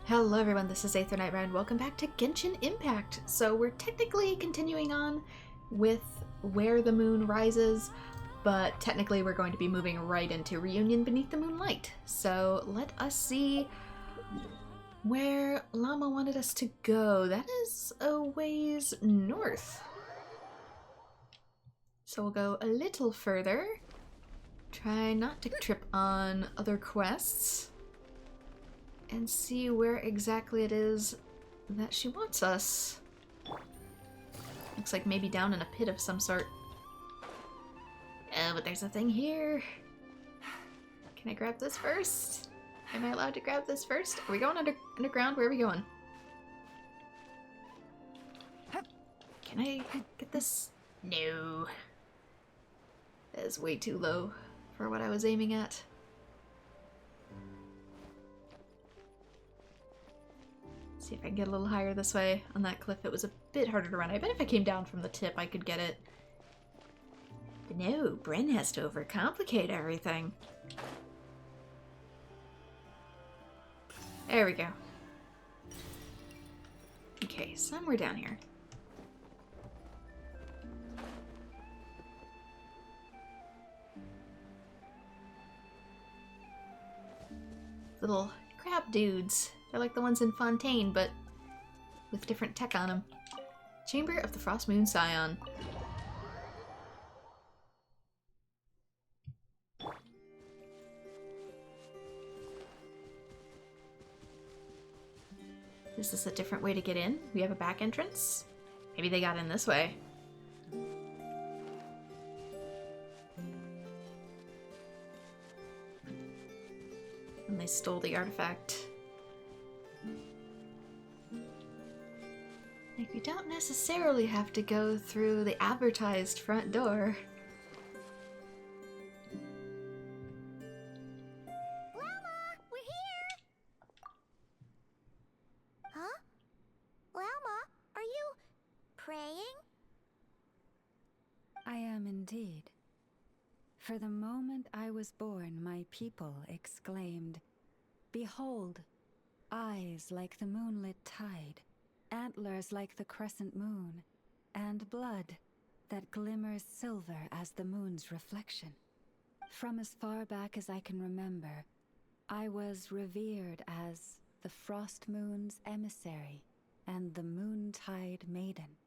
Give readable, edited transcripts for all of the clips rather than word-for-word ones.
Hello everyone, this is Aether Nightmare and welcome back to Genshin Impact. So we're technically continuing on with Where the Moon Rises, but technically we're going to be moving right into Reunion Beneath the Moonlight. So let us see where Llama wanted us to go. That is a ways north. So we'll go a little further. Try not to trip on other quests. And see where exactly it is that she wants us. Looks like maybe down in a pit of some sort. Oh, but there's a thing here. Can I grab this first? Am I allowed to grab this first? Are we going underground? Where are we going? Can I get this? No. That is way too low for what I was aiming at. See if I can get a little higher this way. On that cliff it was a bit harder to run. I bet if I came down from the tip I could get it. But no, Bryn has to overcomplicate everything. There we go. Okay, somewhere down here. Little crab dudes. They're like the ones in Fontaine, but with different tech on them. Chamber of the Frost Moon Scion. Is this a different way to get in? We have a back entrance? Maybe they got in this way. And they stole the artifact. Like, we don't necessarily have to go through the advertised front door. Llama, we're here! Huh? Llama, are you praying? I am indeed. For the moment I was born, my people exclaimed, "Behold, eyes like the moonlit tide, antlers like the crescent moon, and blood that glimmers silver as the moon's reflection." From as far back as I can remember, I was revered as the Frost Moon's emissary and the Moontide Maiden.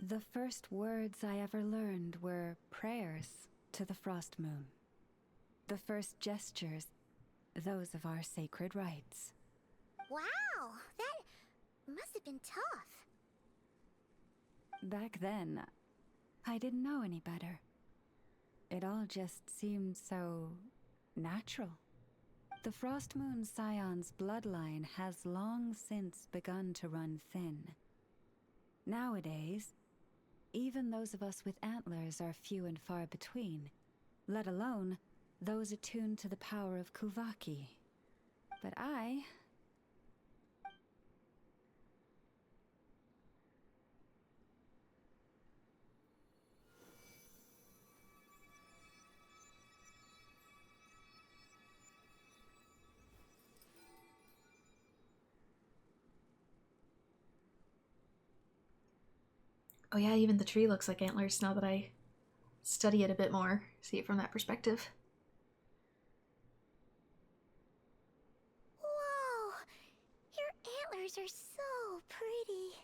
The first words I ever learned were prayers to the Frost Moon. The first gestures, those of our sacred rites. Wow, that must have been tough. Back then, I didn't know any better. It all just seemed so natural. The Frost Moon Scion's bloodline has long since begun to run thin. Nowadays, even those of us with antlers are few and far between, let alone those attuned to the power of Kuvaki. But I... Oh yeah, even the tree looks like antlers now that I study it a bit more. See it from that perspective. Whoa, your antlers are so pretty.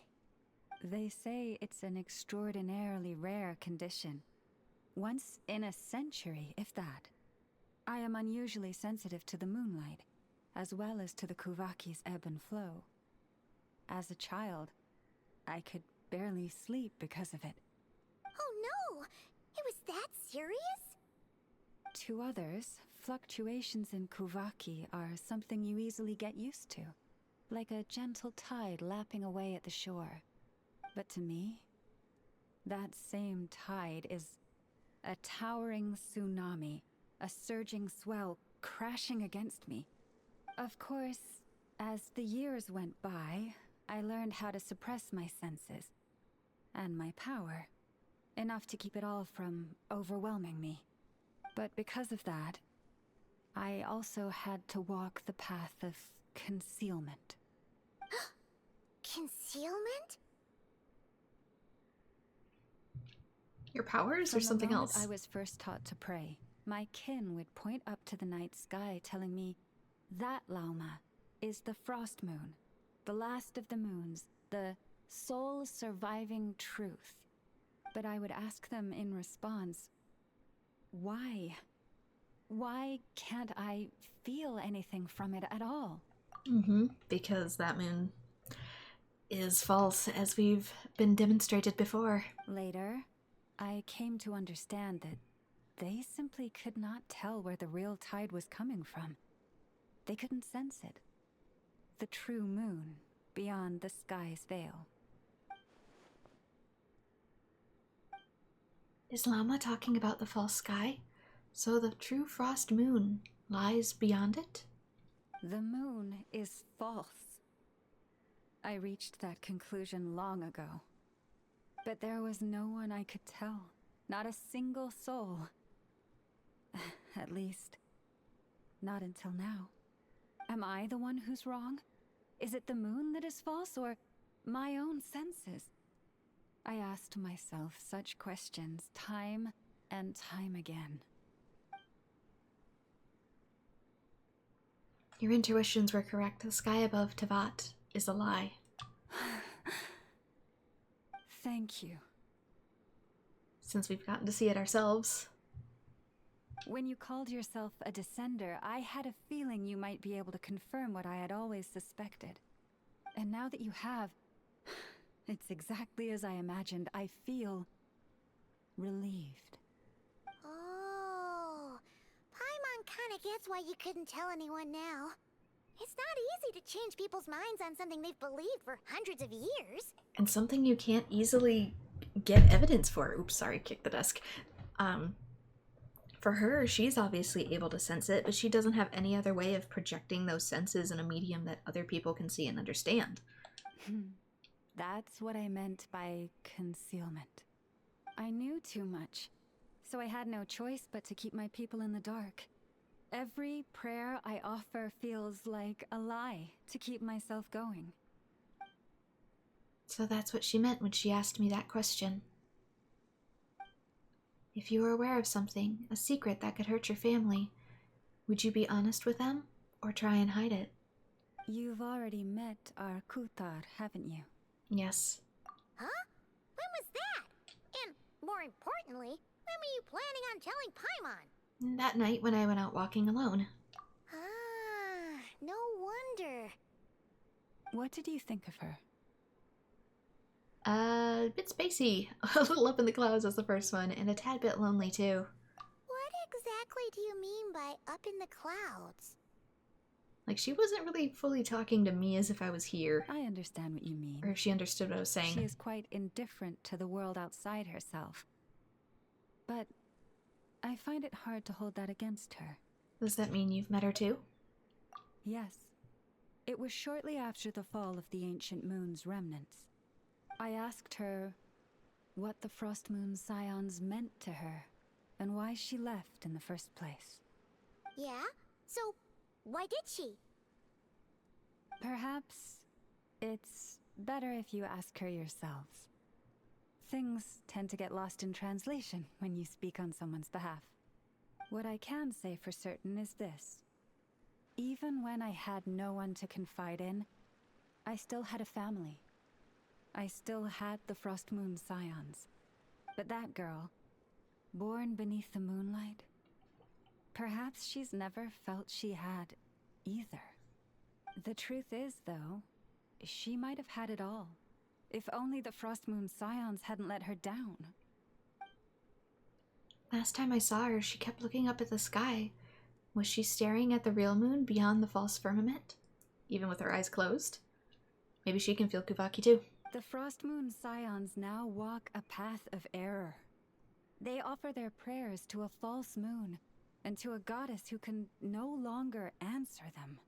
They say it's an extraordinarily rare condition. Once in a century, if that. I am unusually sensitive to the moonlight, as well as to the Kuvaki's ebb and flow. As a child, I could barely sleep because of it. Oh no, it was that serious? To others, fluctuations in Kuvaki are something you easily get used to, like a gentle tide lapping away at the shore. But to me, that same tide is a towering tsunami, a surging swell crashing against me. Of course, as the years went by, I learned how to suppress my senses and my power, enough to keep it all from overwhelming me. But because of that, I also had to walk the path of concealment. Concealment? Your powers or From something the moment else? I was first taught to pray, my kin would point up to the night sky telling me, that Lauma is the frost moon, the last of the moons, the sole surviving truth. But I would ask them in response, why? Why can't I feel anything from it at all? Because that moon is false, as we've been demonstrated before. Later, I came to understand that they simply could not tell where the real tide was coming from. They couldn't sense it. The true moon beyond the sky's veil. Is Llama talking about the false sky? So the true frost moon lies beyond it? The moon is false. I reached that conclusion long ago. But there was no one I could tell. Not a single soul. At least, not until now. Am I the one who's wrong? Is it the moon that is false, or my own senses? I asked myself such questions time and time again. Your intuitions were correct. The sky above Tavat is a lie. Thank you. Since we've gotten to see it ourselves. When you called yourself a descender, I had a feeling you might be able to confirm what I had always suspected. And now that you have, it's exactly as I imagined. I feel relieved. Oh, Paimon kinda gets why you couldn't tell anyone now. It's not easy to change people's minds on something they've believed for hundreds of years. And something you can't easily get evidence for. Oops, sorry, kick the desk. For her, she's obviously able to sense it, but she doesn't have any other way of projecting those senses in a medium that other people can see and understand. That's what I meant by concealment. I knew too much, so I had no choice but to keep my people in the dark. Every prayer I offer feels like a lie to keep myself going. So that's what she meant when she asked me that question. If you were aware of something, a secret that could hurt your family, would you be honest with them, or try and hide it? You've already met our Kutar, haven't you? Yes. Huh? When was that? And, more importantly, when were you planning on telling Paimon? That night when I went out walking alone. Ah, no wonder. What did you think of her? A bit spacey. A little up in the clouds as the first one, and a tad bit lonely too. What exactly do you mean by up in the clouds? Like, she wasn't really fully talking to me as if I was here. I understand what you mean. Or if she understood what I was saying. She is quite indifferent to the world outside herself. But I find it hard to hold that against her. Does that mean you've met her too? Yes. It was shortly after the fall of the ancient moon's remnants. I asked her what the Frost Moon Scions meant to her, and why she left in the first place. Yeah? So, why did she? Perhaps it's better if you ask her yourselves. Things tend to get lost in translation when you speak on someone's behalf. What I can say for certain is this. Even when I had no one to confide in, I still had a family. I still had the Frost Moon Scions. But that girl, born beneath the moonlight, perhaps she's never felt she had either. The truth is, though, she might have had it all. If only the Frost Moon Scions hadn't let her down. Last time I saw her, she kept looking up at the sky. Was she staring at the real moon beyond the false firmament? Even with her eyes closed? Maybe she can feel Kuvaki too. The Frost Moon Scions now walk a path of error. They offer their prayers to a false moon, and to a goddess who can no longer answer them.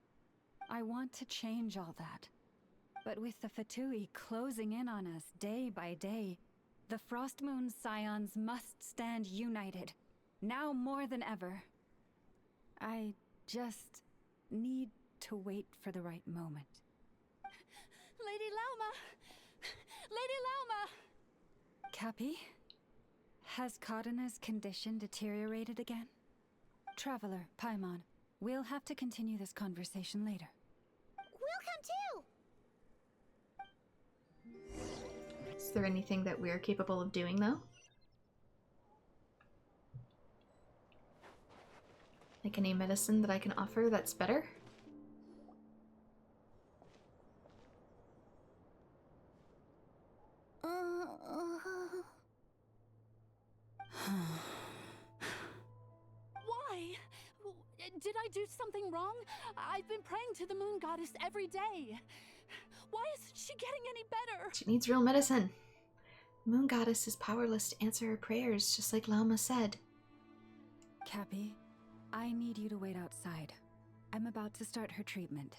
I want to change all that. But with the Fatui closing in on us day by day, the Frost Moon Scions must stand united, now more than ever. I just need to wait for the right moment. Lady Lauma! Lady Lauma! Cappy? Has Cardina's condition deteriorated again? Traveler, Paimon, we'll have to continue this conversation later. We'll come too! Is there anything that we're capable of doing, though? Like any medicine that I can offer that's better? Why? Did I do something wrong? I've been praying to the moon goddess every day. Why isn't she getting any better? She needs real medicine. The moon goddess is powerless to answer her prayers, just like Lauma said. Cappy, I need you to wait outside. I'm about to start her treatment.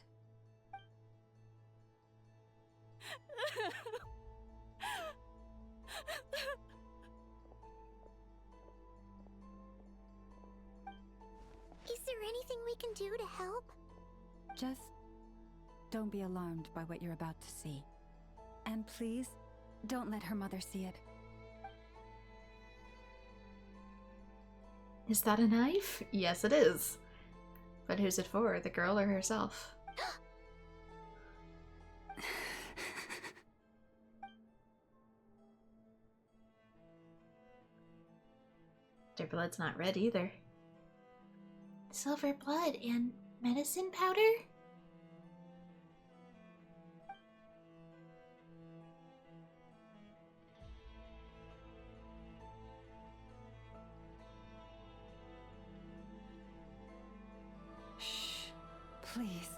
Is there anything we can do to help? Just don't be alarmed by what you're about to see. And please, don't let her mother see it. Is that a knife? Yes, it is. But who's it for, the girl or herself? Their blood's not red either. Silver blood and medicine powder? Shh. Please.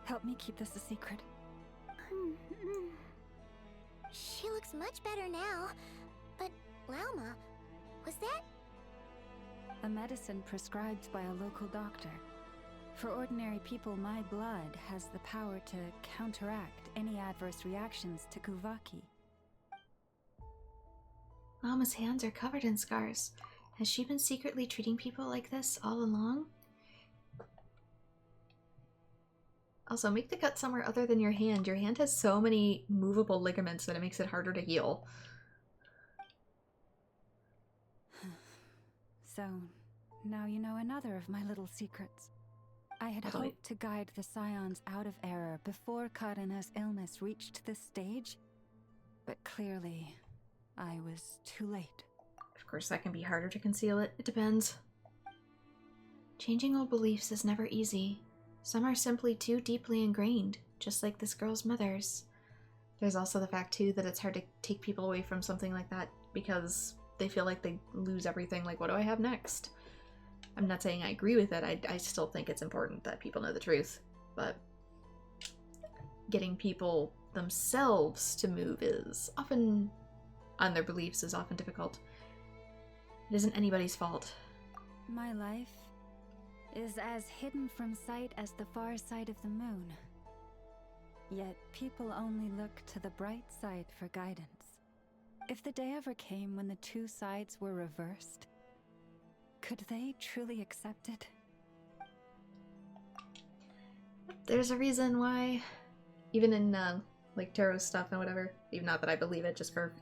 Help me keep this a secret. She looks much better now. But, Lauma, was that? A medicine prescribed by a local doctor. For ordinary people, my blood has the power to counteract any adverse reactions to Kuvaki. Lauma's hands are covered in scars. Has she been secretly treating people like this all along? Also, make the cut somewhere other than your hand. Your hand has so many movable ligaments that it makes it harder to heal. So, now you know another of my little secrets. I had hoped to guide the Scions out of error before Karina's illness reached this stage, but clearly, I was too late. Of course, that can be harder to conceal it. It depends. Changing old beliefs is never easy. Some are simply too deeply ingrained, just like this girl's mother's. There's also the fact, too, that it's hard to take people away from something like that because they feel like they lose everything. Like, what do I have next? I'm not saying I agree with it. I still think it's important that people know the truth. But getting people themselves to move is often, on their beliefs, is often difficult. It isn't anybody's fault. My life is as hidden from sight as the far side of the moon. Yet people only look to the bright side for guidance. If the day ever came when the two sides were reversed, could they truly accept it? There's a reason why, even in like tarot stuff and whatever, even not that I believe it, just for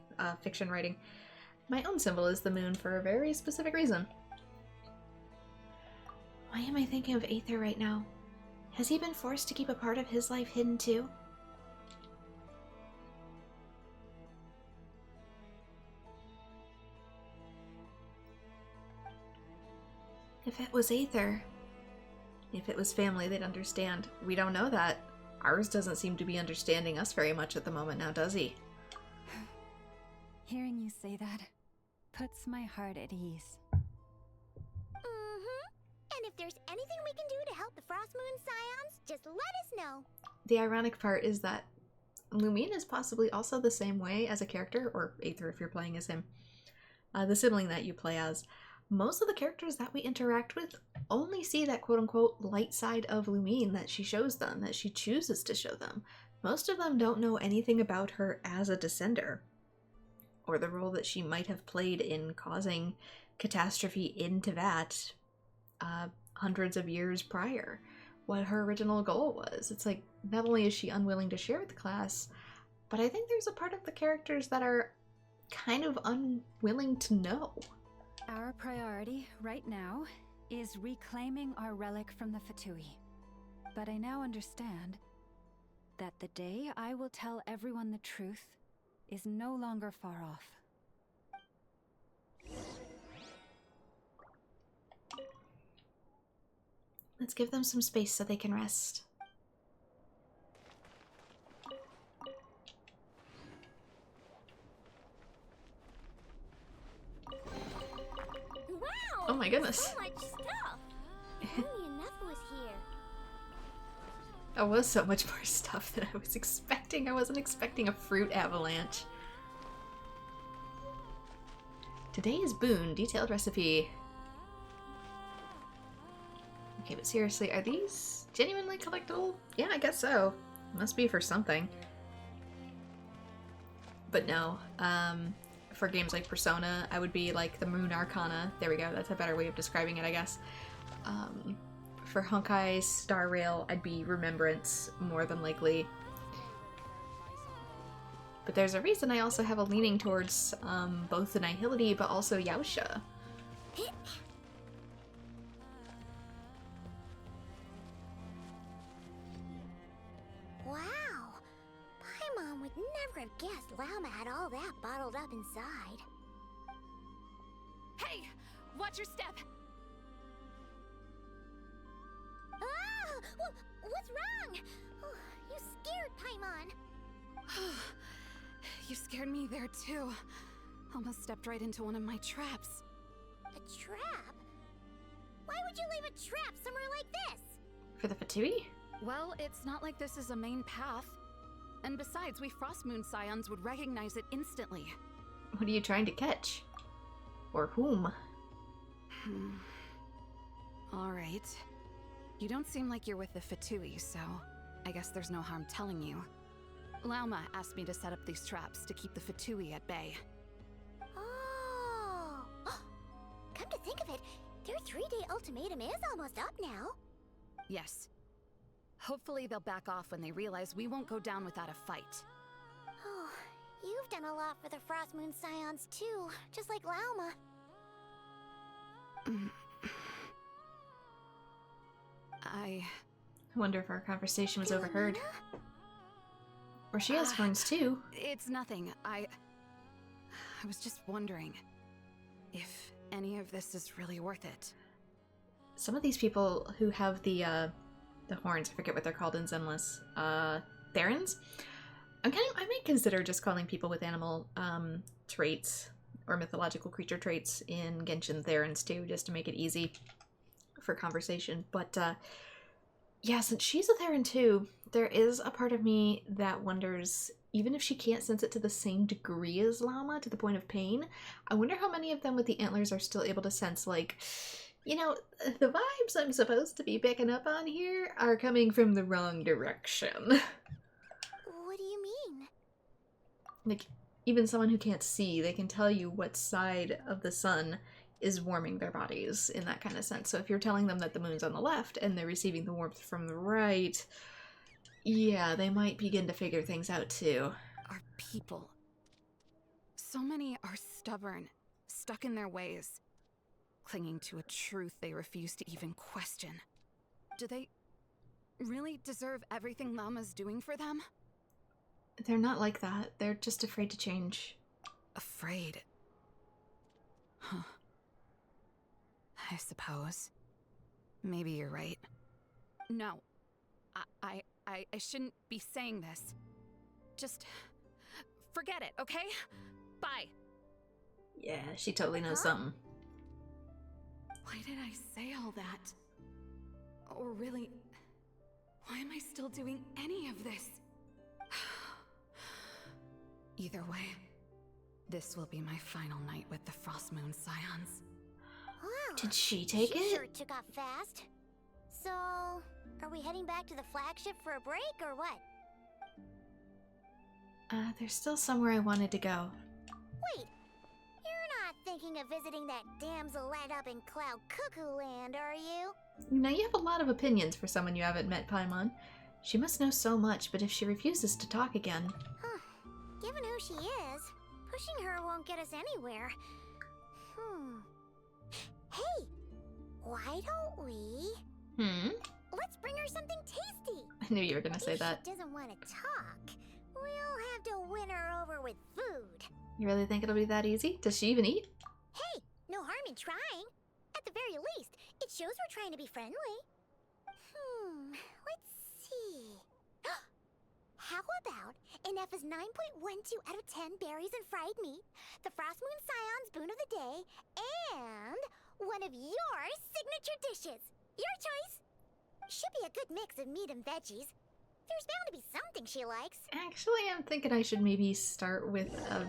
fiction writing, my own symbol is the moon for a very specific reason. Why am I thinking of Aether right now? Has he been forced to keep a part of his life hidden too? If it was Aether, if it was family, they'd understand. We don't know that. Ours doesn't seem to be understanding us very much at the moment now, does he? Hearing you say that puts my heart at ease. And if there's anything we can do to help the Frost Moon Scions, just let us know. The ironic part is that Lumine is possibly also the same way as a character, or Aether if you're playing as him, the sibling that you play as. Most of the characters that we interact with only see that quote-unquote light side of Lumine that she shows them, that she chooses to show them. Most of them don't know anything about her as a Descender, or the role that she might have played in causing catastrophe in Teyvat hundreds of years prior. what her original goal was. It's like, not only is she unwilling to share with the class, but I think there's a part of the characters that are kind of unwilling to know. Our priority right now is reclaiming our relic from the Fatui. But I now understand that the day I will tell everyone the truth is no longer far off. Let's give them some space so they can rest. Wow! Oh my goodness. So much stuff! If only enough was here. That was so much more stuff than I was expecting. I wasn't expecting a fruit avalanche. Today's boon, detailed recipe. Okay, but seriously, are these genuinely collectible? Yeah, I guess so. Must be for something. But no, for games like Persona, I would be like the Moon Arcana. There we go, that's a better way of describing it, I guess. For Honkai Star Rail, I'd be Remembrance, more than likely. But there's a reason I also have a leaning towards both the Nihility, but also Yaosha. Wow! Paimon would never have guessed Lauma had all that bottled up inside. Hey! Watch your step! Ah! What's wrong? Oh, you scared Paimon. You scared me there too. Almost stepped right into one of my traps. A trap? Why would you leave a trap somewhere like this? For the Fatui? Well, it's not like this is a main path. And besides, we Frostmoon Scions would recognize it instantly. What are you trying to catch? Or whom? Alright. You don't seem like you're with the Fatui, so I guess there's no harm telling you. Lauma asked me to set up these traps to keep the Fatui at bay. Oh! Come to think of it, their 3-day ultimatum is almost up now. Yes. Hopefully they'll back off when they realize we won't go down without a fight. Oh, you've done a lot for the Frostmoon Scions too, just like Lauma. I wonder if our conversation was Philomena? overheard. Or she has horns too. It's nothing. I was just wondering if any of this is really worth it. Some of these people who have the horns, I forget what they're called in Zenless, Therans? I might consider just calling people with animal traits or mythological creature traits in Genshin Therans too, just to make it easy for conversation. But yeah, since she's a Theran too, there is a part of me that wonders, even if she can't sense it to the same degree as Lauma, to the point of pain, I wonder how many of them with the antlers are still able to sense, like, you know, the vibes I'm supposed to be picking up on here are coming from the wrong direction. What do you mean? Like, even someone who can't see, they can tell you what side of the sun is warming their bodies in that kind of sense. So if you're telling them that the moon's on the left and they're receiving the warmth from the right, yeah, they might begin to figure things out too. Our people. So many are stubborn, stuck in their ways, clinging to a truth they refuse to even question. Do they really deserve everything Lauma's doing for them? They're not like that. They're just afraid to change. Afraid? Huh. I suppose. Maybe you're right. No. I shouldn't be saying this. Just forget it, okay? Bye. Yeah, she totally knows something. Why did I say all that? Or really, why am I still doing any of this? Either way, this will be my final night with the Frostmoon Scions. Wow. Did she take She it? sure took off fast. So, are we heading back to the flagship for a break or what? There's still somewhere I wanted to go. Wait, you're not thinking of visiting that damsel light up in Cloud Cuckoo Land, are you? You know, you have a lot of opinions for someone you haven't met, Paimon. She must know so much, but if she refuses to talk again... Huh. Given who she is, pushing her won't get us anywhere. Hey! Why don't we... Let's bring her something tasty! I knew you were gonna say that. If she doesn't want to talk, we'll have to win her over with food. You really think it'll be that easy? Does she even eat? Hey, no harm in trying. At the very least, it shows we're trying to be friendly. Let's see. How about an F is 9.12 out of 10 berries and fried meat, the Frost Moon Scion's boon of the day, and one of your signature dishes. Your choice. Should be a good mix of meat and veggies. There's bound to be something she likes. Actually, I'm thinking I should maybe start with a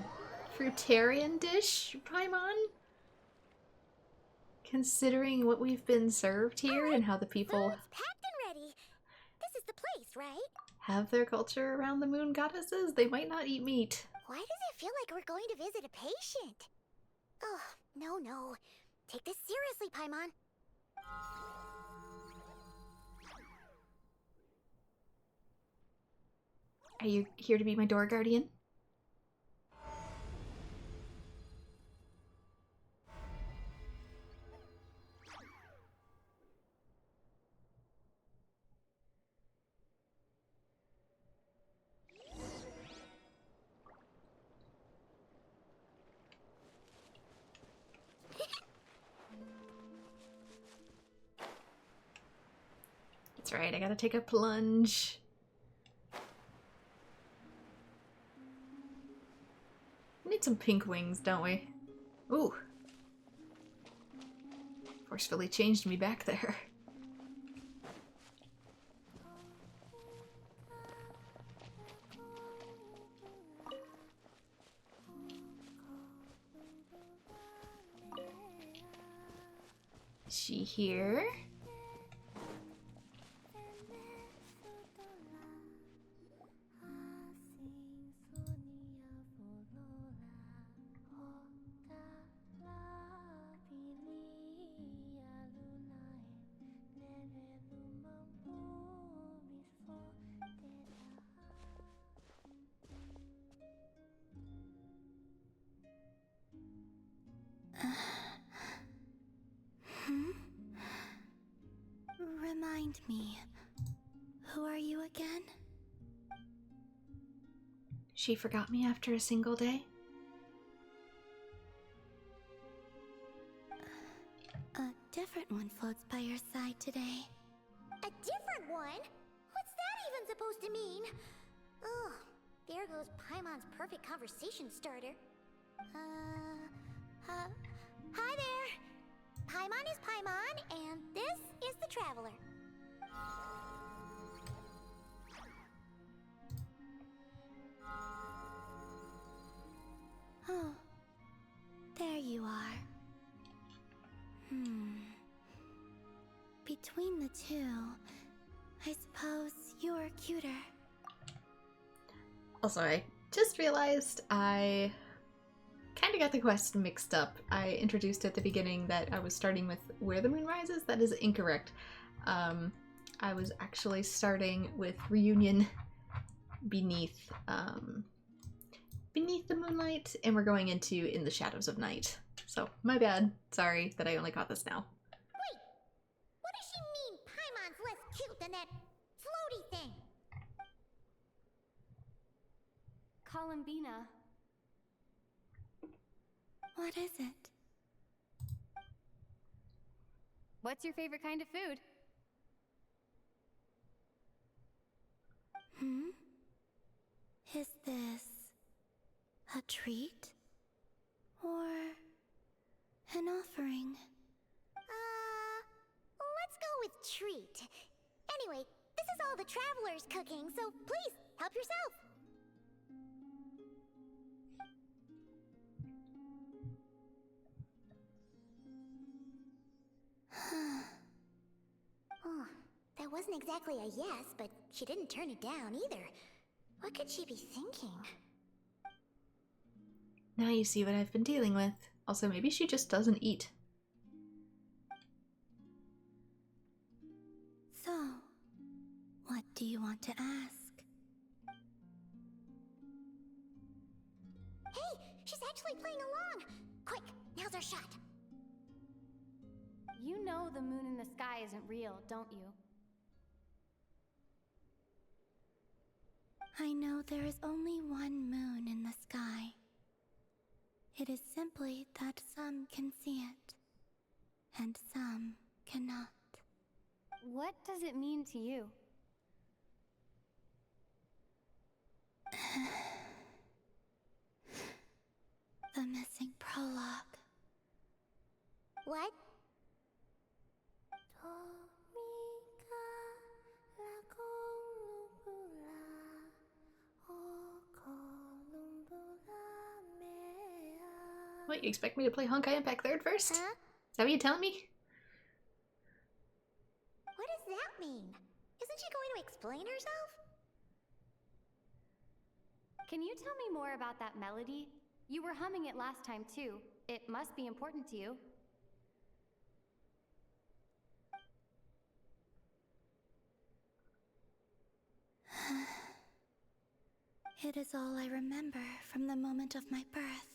fruitarian dish, Paimon. Considering what we've been served here and how the people Food's packed and ready. This is the place, right? have their culture around the moon goddesses, they might not eat meat. Why does it feel like we're going to visit a patient? Oh, no. Take this seriously, Paimon. Are you here to be my door guardian? That's right, I gotta take a plunge. We need some pink wings, don't we? Ooh. Forcefully changed me back there. Is she here? Remind me, who are you again? She forgot me after a single day? A different one floats by your side today. A different one? What's that even supposed to mean? Oh, there goes Paimon's perfect conversation starter. Hi there! Paimon is Paimon, and this is the Traveler. Oh, there you are. Between the two, I suppose you're cuter. Also, I just realized I kind of got the quest mixed up. I introduced at the beginning that I was starting with Where the Moon Rises. That is incorrect. I was actually starting with Reunion beneath the moonlight, and we're going into In the Shadows of Night. So, my bad. Sorry that I only caught this now. Wait! What does she mean Paimon's less cute than that floaty thing? Columbina. What is it? What's your favorite kind of food? Is this a treat? Or an offering? Let's go with treat. Anyway, this is all the Traveler's cooking, so please, help yourself. Oh, that wasn't exactly a yes, but she didn't turn it down either. What could she be thinking? Now you see what I've been dealing with. Also, maybe she just doesn't eat. So, what do you want to ask? Hey, she's actually playing along! Quick, now's our shot. You know the moon in the sky isn't real, don't you? I know there is only one moon in the sky. It is simply that some can see it, and some cannot. What does it mean to you? The missing prologue. What? What, you expect me to play Honkai Impact 3rd first? Huh? Is that what you telling me? What does that mean? Isn't she going to explain herself? Can you tell me more about that melody? You were humming it last time too. It must be important to you. It is all I remember from the moment of my birth.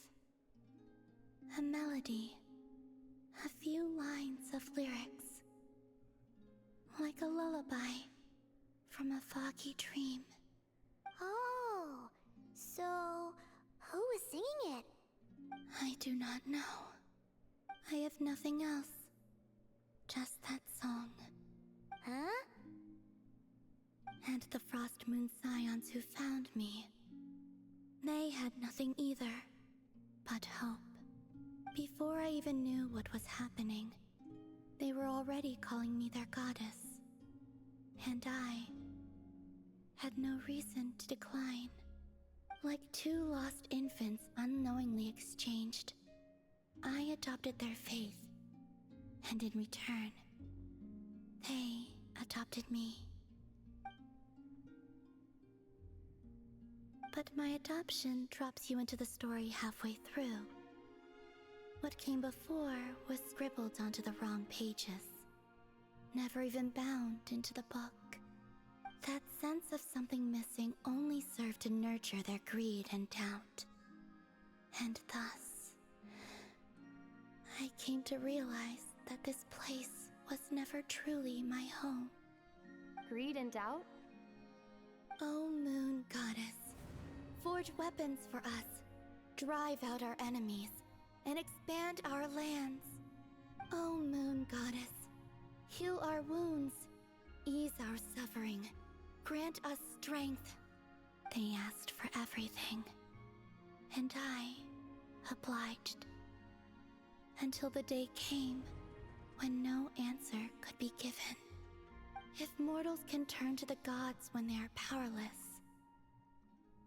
A melody. A few lines of lyrics. Like a lullaby from a foggy dream. Oh, so who was singing it? I do not know. I have nothing else. Just that song. Huh? And the Frost Moon Scions who found me. They had nothing either, but hope. Before I even knew what was happening, they were already calling me their goddess. And I had no reason to decline. Like two lost infants unknowingly exchanged, I adopted their faith. And in return, they adopted me. But my adoption drops you into the story halfway through. What came before was scribbled onto the wrong pages, never even bound into the book. That sense of something missing only served to nurture their greed and doubt. And thus, I came to realize that this place was never truly my home. Greed and doubt? O Moon Goddess, forge weapons for us, drive out our enemies, and expand our lands. O Moon Goddess, heal our wounds, ease our suffering, grant us strength. They asked for everything, and I obliged. Until the day came when no answer could be given. If mortals can turn to the gods when they are powerless,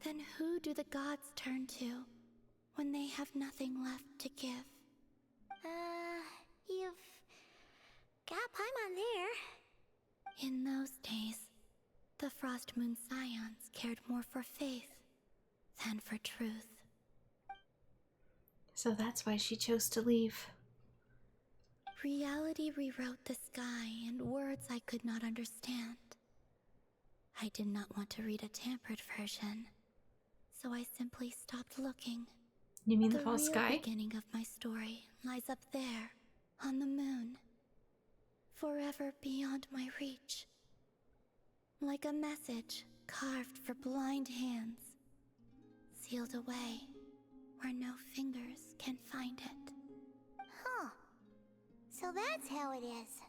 then who do the gods turn to when they have nothing left to give? You've got Paimon there. In those days, the Frost Moon Scions cared more for faith than for truth. So that's why she chose to leave. Reality rewrote the sky in words I could not understand. I did not want to read a tampered version, so I simply stopped looking. You mean the The false real sky? beginning of my story lies up there, on the moon, forever beyond my reach. Like a message carved for blind hands, sealed away where no fingers can find it. Huh. So that's how it is.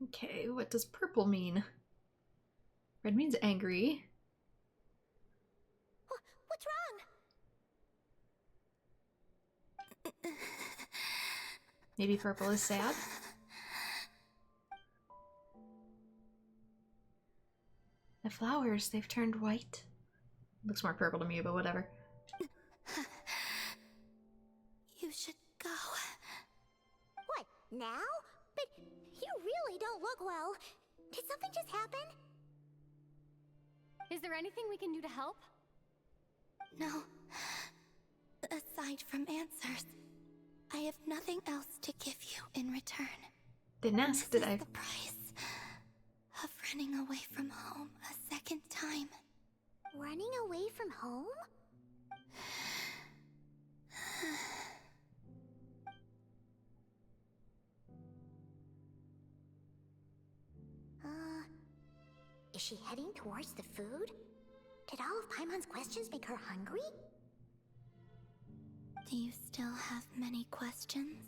Okay, what does purple mean? Red means angry. What's wrong? Maybe purple is sad? The flowers, they've turned white. Looks more purple to me, but whatever. You should go. What, now? But you really don't look well. Did something just happen? Is there anything we can do to help? No. Aside from answers, I have nothing else to give you in return. Didn't ask, did I? The price of running away from home a second time. Running away from home? Is she heading towards the food? Did all of Paimon's questions make her hungry? Do you still have many questions?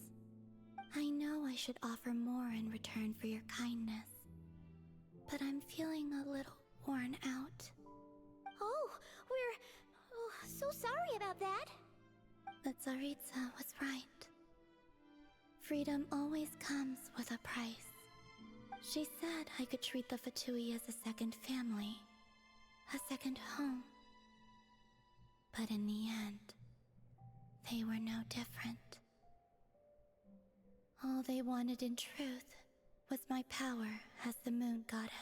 I know I should offer more in return for your kindness, but I'm feeling a little worn out. Oh, we're so sorry about that. The Tsaritsa was right. Freedom always comes with a price. She said I could treat the Fatui as a second family, a second home. But in the end, they were no different. All they wanted in truth was my power as the moon goddess.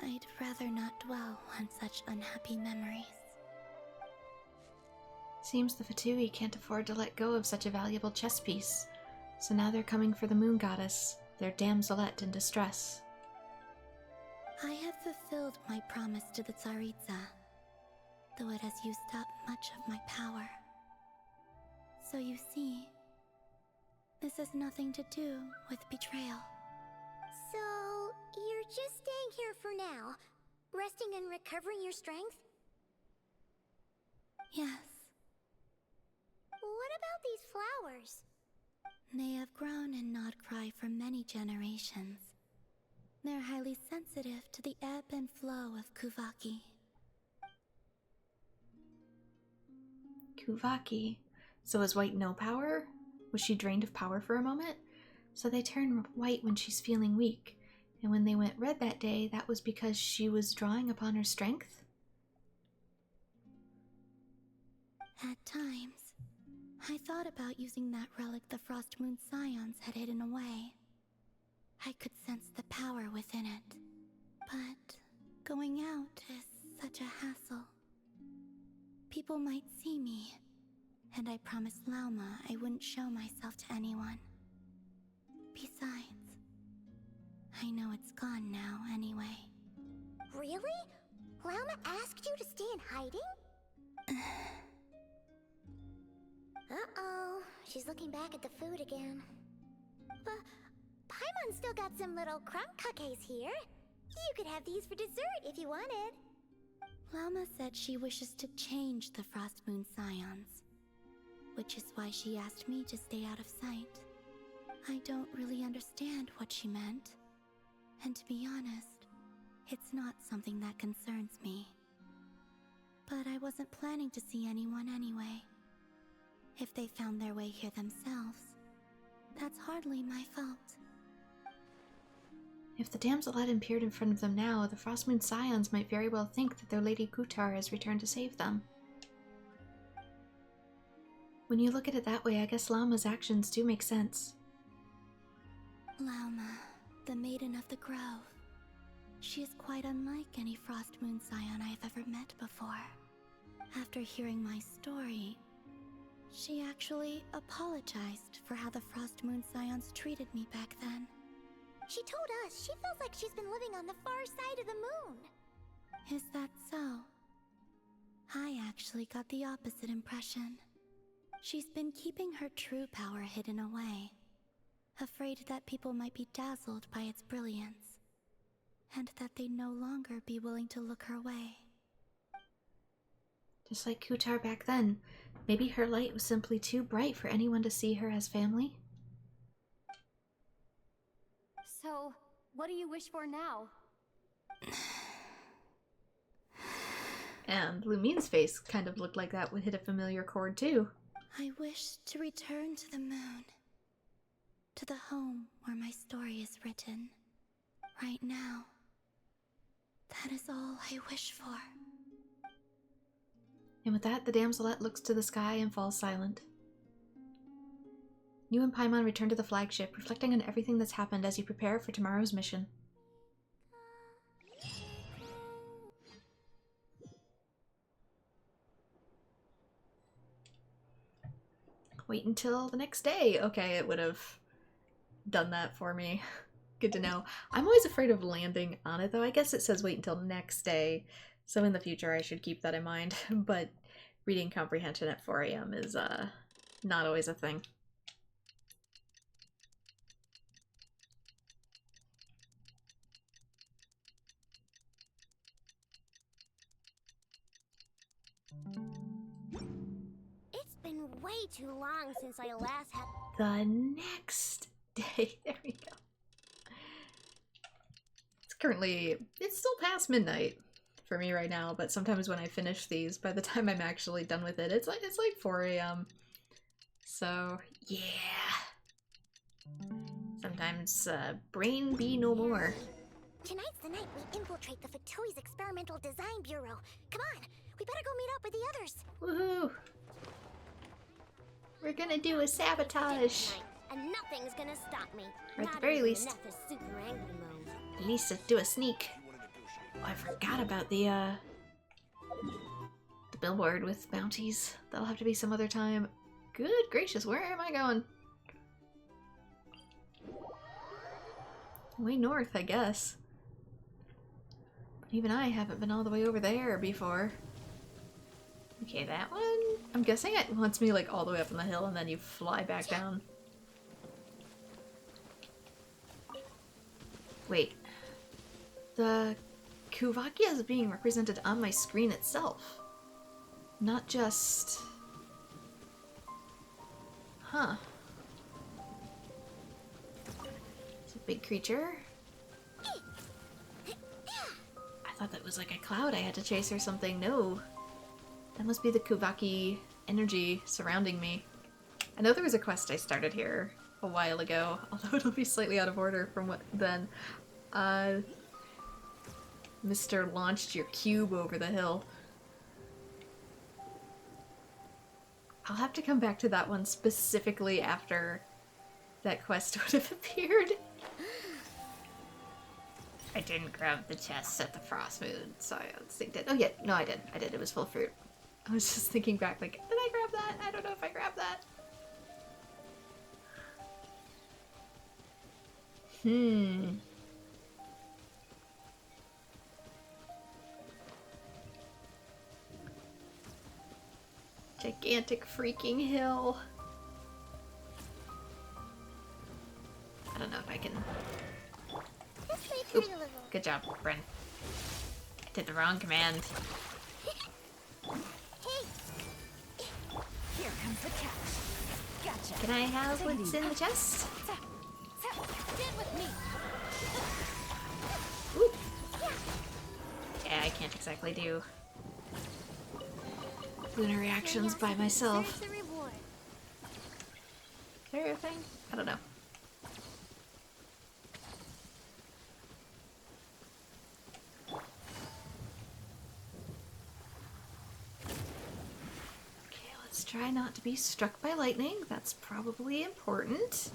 I'd rather not dwell on such unhappy memories. Seems the Fatui can't afford to let go of such a valuable chess piece. So now they're coming for the moon goddess, their damselette in distress. I have fulfilled my promise to the Tsaritsa, though it has used up much of my power. So you see, this has nothing to do with betrayal. So, you're just staying here for now, resting and recovering your strength? Yes. What about these flowers? They have grown in nod-krai for many generations. They're highly sensitive to the ebb and flow of Kuvaki. Kuvaki. So is white no power? Was she drained of power for a moment? So they turn white when she's feeling weak. And when they went red that day, that was because she was drawing upon her strength? At times, I thought about using that relic the Frost Moon Scions had hidden away. I could sense the power within it. But going out is such a hassle. People might see me, and I promised Lauma I wouldn't show myself to anyone. Besides, I know it's gone now anyway. Really? Lauma asked you to stay in hiding? Uh-oh, she's looking back at the food again. But Paimon still got some little crumb cupcakes here. You could have these for dessert if you wanted. Lauma said she wishes to change the Frost Moon Scions, which is why she asked me to stay out of sight. I don't really understand what she meant, and to be honest, it's not something that concerns me. But I wasn't planning to see anyone anyway. If they found their way here themselves, that's hardly my fault. If the damselette appeared in front of them now, the Frostmoon Scions might very well think that their Lady Kutar has returned to save them. When you look at it that way, I guess Lauma's actions do make sense. Lauma, the Maiden of the Grove. She is quite unlike any Frostmoon Scion I have ever met before. After hearing my story, she actually apologized for how the Frostmoon Scions treated me back then. She told us she feels like she's been living on the far side of the moon. Is that so? I actually got the opposite impression. She's been keeping her true power hidden away, afraid that people might be dazzled by its brilliance, and that they'd no longer be willing to look her way. Just like Kutar back then, maybe her light was simply too bright for anyone to see her as family? So, what do you wish for now? And Lumine's face kind of looked like that would hit a familiar chord too. I wish to return to the moon, to the home where my story is written. Right now, that is all I wish for. And with that, the damselette looks to the sky and falls silent. You and Paimon return to the flagship, reflecting on everything that's happened as you prepare for tomorrow's mission. Wait until the next day. Okay, it would have done that for me. Good to know. I'm always afraid of landing on it, though. I guess it says wait until next day, so in the future I should keep that in mind. But reading comprehension at 4 a.m. is not always a thing. It's been way too long since I last had. The next day. There we go. It's still past midnight for me right now, but sometimes when I finish these, by the time I'm actually done with it, it's like 4 a.m. So, yeah. Sometimes, brain be no more. Tonight's the night we infiltrate the Fatoi's Experimental Design Bureau. Come on, we better go meet up with the others. Woohoo! We're gonna do a sabotage. Tonight, and nothing's gonna stop me. Or at the Not very even least. Nef's super angry mode. At least to do a sneak. Oh, I forgot about the billboard with bounties. That'll have to be some other time. Good gracious, where am I going? Way north, I guess. But even I haven't been all the way over there before. Okay, that one? I'm guessing it wants me like all the way up on the hill and then you fly back down. Wait. The Kuvakia is being represented on my screen itself. Not just... Huh. It's a big creature. I thought that was like a cloud I had to chase or something. No. That must be the Kuvaki energy surrounding me. I know there was a quest I started here a while ago, although it'll be slightly out of order from what then. Mr. launched your cube over the hill. I'll have to come back to that one specifically after that quest would have appeared. I didn't grab the chest at the Frost Moon, so I was thinking, oh yeah, no I did. It was full fruit. I was just thinking back like, did I grab that? I don't know if I grabbed that. Gigantic freaking hill. I don't know if I can... This way, Oop. pretty little. Good job, Bren. I did the wrong command. Hey, Here comes the catch. Gotcha. Can I have what's in the chest? get with me. Ooh. Yeah, I can't exactly do lunar reactions by myself. There's the reward. Is there a thing? I don't know. Okay, let's try not to be struck by lightning. That's probably important.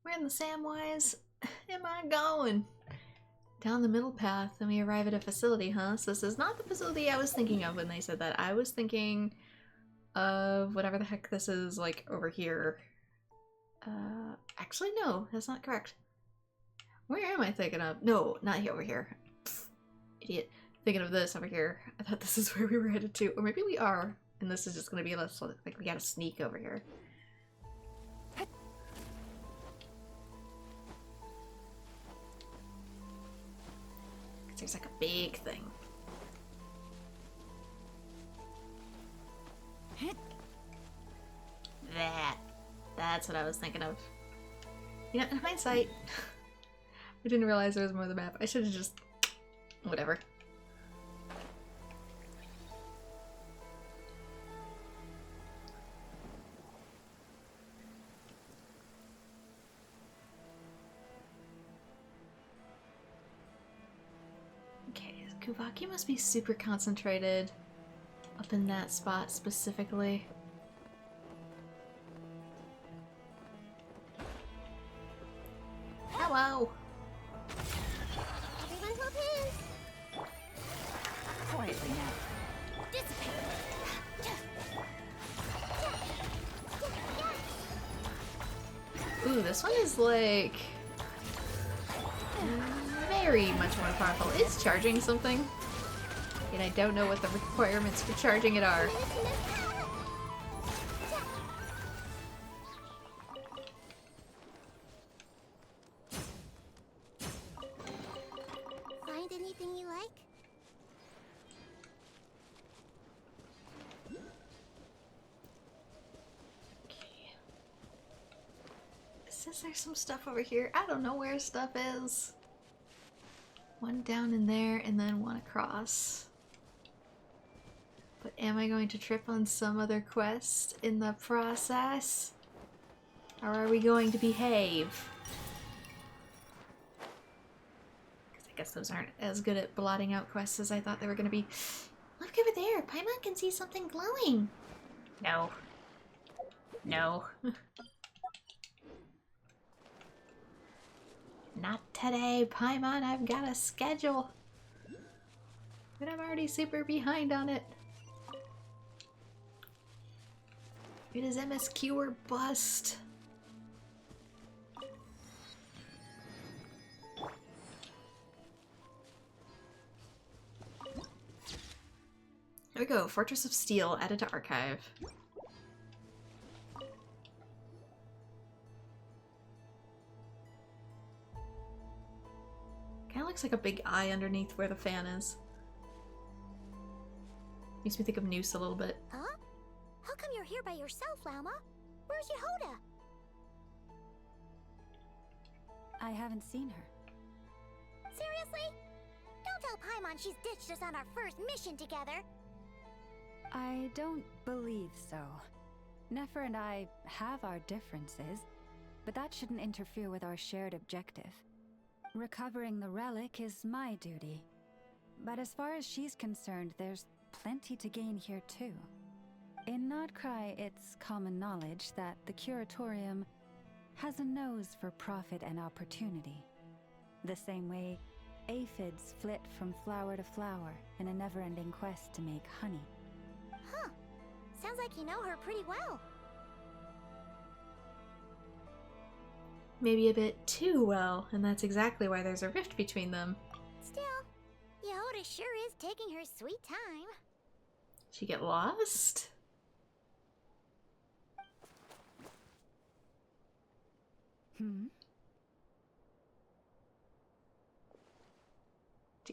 Where in the Samwise am I going? Down the middle path, and we arrive at a facility, huh? So this is not the facility I was thinking of when they said that. I was thinking of whatever the heck this is, like, over here. Actually, no, that's not correct. Where am I thinking of? No, not over here. Pfft, idiot. Thinking of this over here. I thought this is where we were headed to. Or maybe we are, and this is just gonna be less like we gotta sneak over here. There's like a big thing. That's what I was thinking of. You know, in hindsight, I didn't realize there was more of the map. I should have just... whatever. Okay, Kuvaki must be super concentrated up in that spot specifically. Hello. Everyone hold hands. Quietly now. Dissipate. Ooh, this one is like very much more powerful. It's charging something, and I don't know what the requirements for charging it are. Find anything you like? Says there's some stuff over here. I don't know where stuff is. One down in there and then one across. But am I going to trip on some other quest in the process? Or are we going to behave? Because I guess those aren't as good at blotting out quests as I thought they were going to be. Look over there! Paimon can see something glowing! No. No. Not today, Paimon. I've got a schedule. But I'm already super behind on it. It is MSQ or bust. There we go. Fortress of Steel added to archive. Kind of looks like a big eye underneath where the fan is. Makes me think of Noose a little bit. Huh? How come you're here by yourself, Lauma? Where's Yehoda? I haven't seen her. Seriously? Don't tell Paimon she's ditched us on our first mission together. I don't believe so. Nefer and I have our differences, but that shouldn't interfere with our shared objective. Recovering the relic is my duty. But as far as she's concerned, there's plenty to gain here too. In nod-krai, it's common knowledge that the Curatorium has a nose for profit and opportunity. The same way aphids flit from flower to flower in a never-ending quest to make honey. Huh. Sounds like you know her pretty well. Maybe a bit too well, and that's exactly why there's a rift between them. Still, Yehoda sure is taking her sweet time. She get lost? To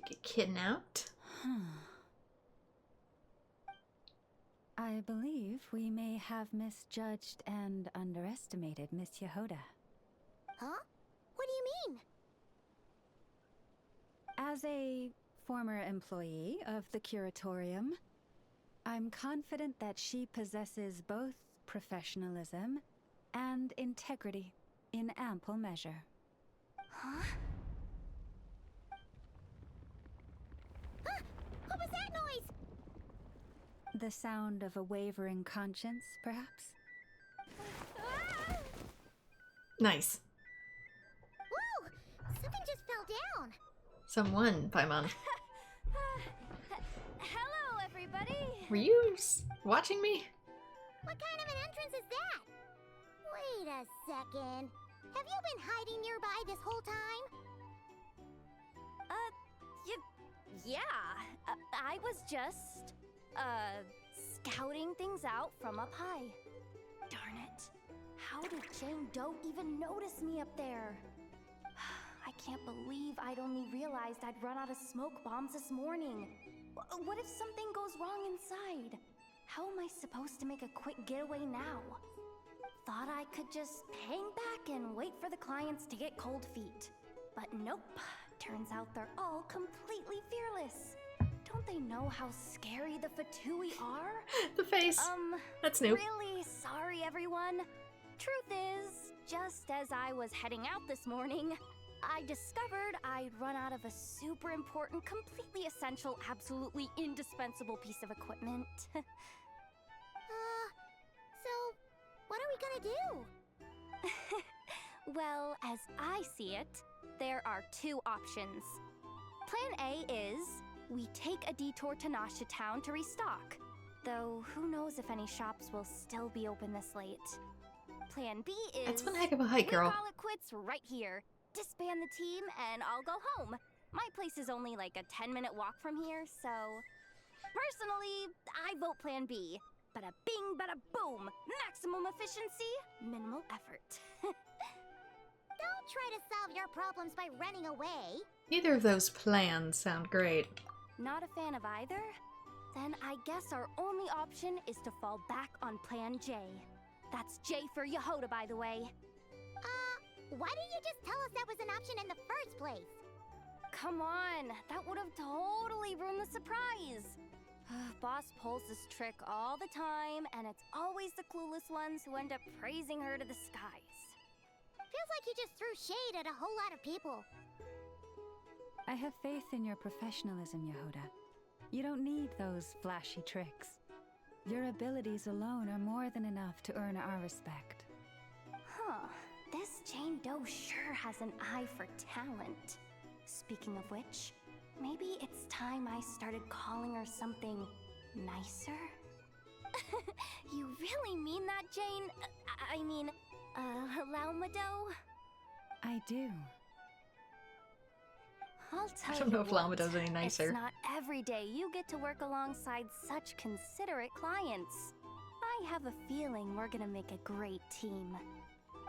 get kidnapped? I believe we may have misjudged and underestimated Miss Yehoda. Huh? What do you mean? As a former employee of the Curatorium, I'm confident that she possesses both professionalism and integrity in ample measure. Huh? Huh? What was that noise? The sound of a wavering conscience, perhaps? Ah! Nice. Whoa! Something just fell down. Someone, Paimon. Hello, everybody. Were you watching me? What kind of an entrance is that? Wait a second. Have you been hiding nearby this whole time? Yeah. I was just, scouting things out from up high. Darn it. How did Jane Doe even notice me up there? I can't believe I'd only realized I'd run out of smoke bombs this morning. What if something goes wrong inside? How am I supposed to make a quick getaway now? Thought I could just hang back and wait for the clients to get cold feet. But nope. Turns out they're all completely fearless. Don't they know how scary the Fatui are? The face. That's new. Really sorry, everyone. Truth is, just as I was heading out this morning, I discovered I'd run out of a super important, completely essential, absolutely indispensable piece of equipment. So, what are we gonna do? Well, as I see it, there are two options. Plan A is we take a detour to Nasha Town to restock. Though, who knows if any shops will still be open this late. Plan B is... That's one heck of a hike, girl. we call it quits right here. Disband the team, and I'll go home. My place is only like a 10-minute walk from here, so... Personally, I vote Plan B. Bada bing, bada boom. Maximum efficiency, minimal effort. Don't try to solve your problems by running away. Neither of those plans sound great. Not a fan of either? Then I guess our only option is to fall back on Plan J. That's J for Yehoda, by the way. Why didn't you just tell us that was an option in the first place? Come on, that would have totally ruined the surprise. Boss pulls this trick all the time, and it's always the clueless ones who end up praising her to the skies. Feels like you just threw shade at a whole lot of people. I have faith in your professionalism, Yehoda. You don't need those flashy tricks. Your abilities alone are more than enough to earn our respect. Huh. This Jane Doe sure has an eye for talent. Speaking of which, maybe it's time I started calling her something nicer? You really mean that, Jane? I mean, Laumado? I do. I'll tell I don't know you if what, Lamado's any nicer. It's not every day you get to work alongside such considerate clients. I have a feeling we're gonna make a great team.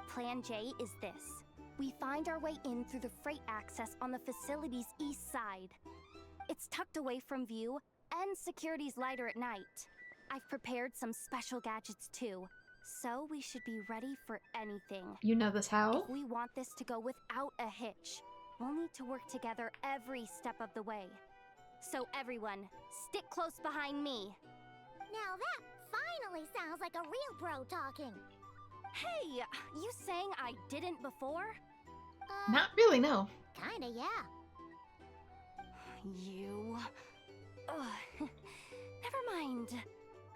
Plan J is this. We find our way in through the freight access on the facility's east side. It's tucked away from view, and security's lighter at night. I've prepared some special gadgets too, so we should be ready for anything. You know this how? If we want this to go without a hitch, we'll need to work together every step of the way. So everyone, stick close behind me. Now that finally sounds like a real bro talking. Hey, you saying I didn't before? Not really, no. Kinda, yeah. You... Ugh. Never mind.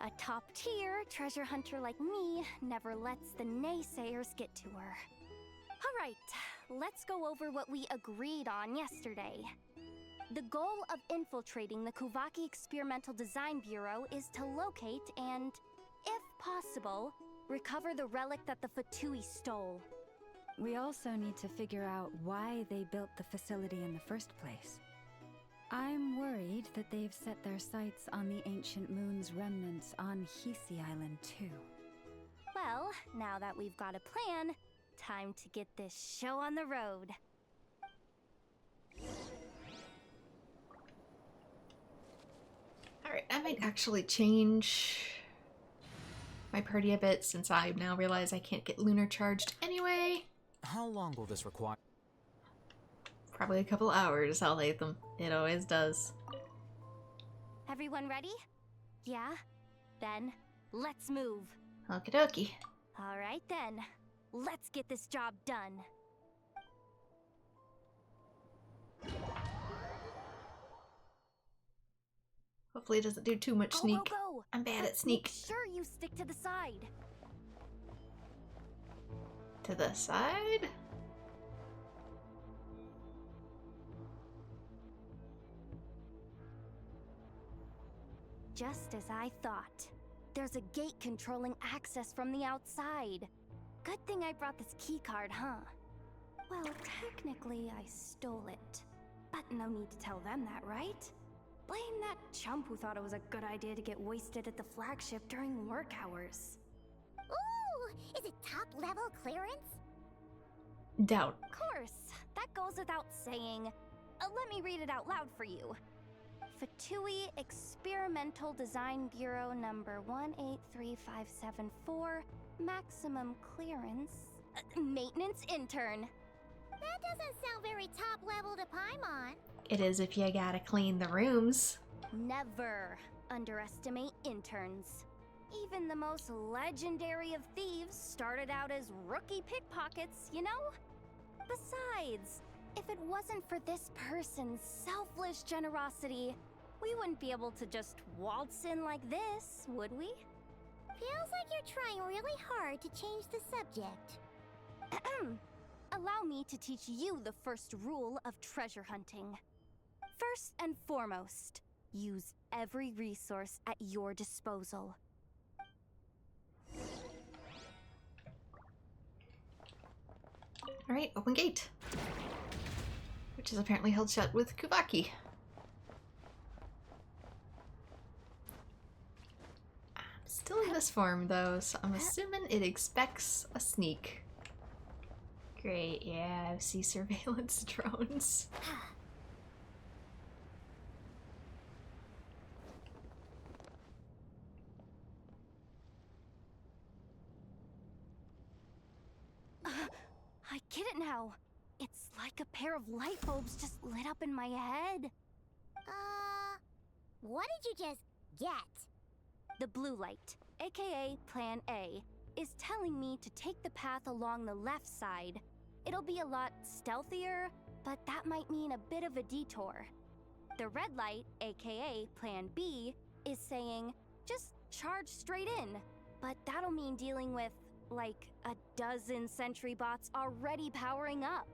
A top-tier treasure hunter like me never lets the naysayers get to her. Alright, let's go over what we agreed on yesterday. The goal of infiltrating the Kuvaki Experimental Design Bureau is to locate and, if possible, recover the relic that the Fatui stole. We also need to figure out why they built the facility in the first place. I'm worried that they've set their sights on the ancient moon's remnants on Hisi Island too. Well, now that we've got a plan, time to get this show on the road. Alright, I might actually change my party a bit since I now realize I can't get lunar charged anyway. How long will this require? Probably a couple hours, I'll hate them. It always does. Everyone ready? Yeah? Then, let's move. Okie dokie. Alright then, let's get this job done. Hopefully it doesn't do too much sneak. Go, go, go. I'm bad But at sneak. Make sure you stick to the side. To the side? Just as I thought. There's a gate controlling access from the outside. Good thing I brought this keycard, huh? Well, technically I stole it. But no need to tell them that, right? Blame that chump who thought it was a good idea to get wasted at the flagship during work hours. Ooh, is it top level clearance? Doubt. Of course, that goes without saying. Let me read it out loud for you. Fatui Experimental Design Bureau number 183574, maximum clearance, maintenance intern. That doesn't sound very top level to Paimon. It is if you gotta clean the rooms. Never underestimate interns. Even the most legendary of thieves started out as rookie pickpockets, you know? Besides, if it wasn't for this person's selfless generosity, we wouldn't be able to just waltz in like this, would we? Feels like you're trying really hard to change the subject. allow me to teach you the first rule of treasure hunting. First and foremost, use every resource at your disposal. Alright, open gate. Which is apparently held shut with Kuvaki. I'm still in this form though, so I'm assuming it expects a sneak. Great, yeah, I see surveillance drones. I get it now. It's like a pair of light bulbs just lit up in my head. What did you just get? The blue light, aka Plan A, is telling me to take the path along the left side. It'll be a lot stealthier, but that might mean a bit of a detour. The red light, aka Plan B, is saying, just charge straight in. But that'll mean dealing with, like, a dozen sentry bots already powering up.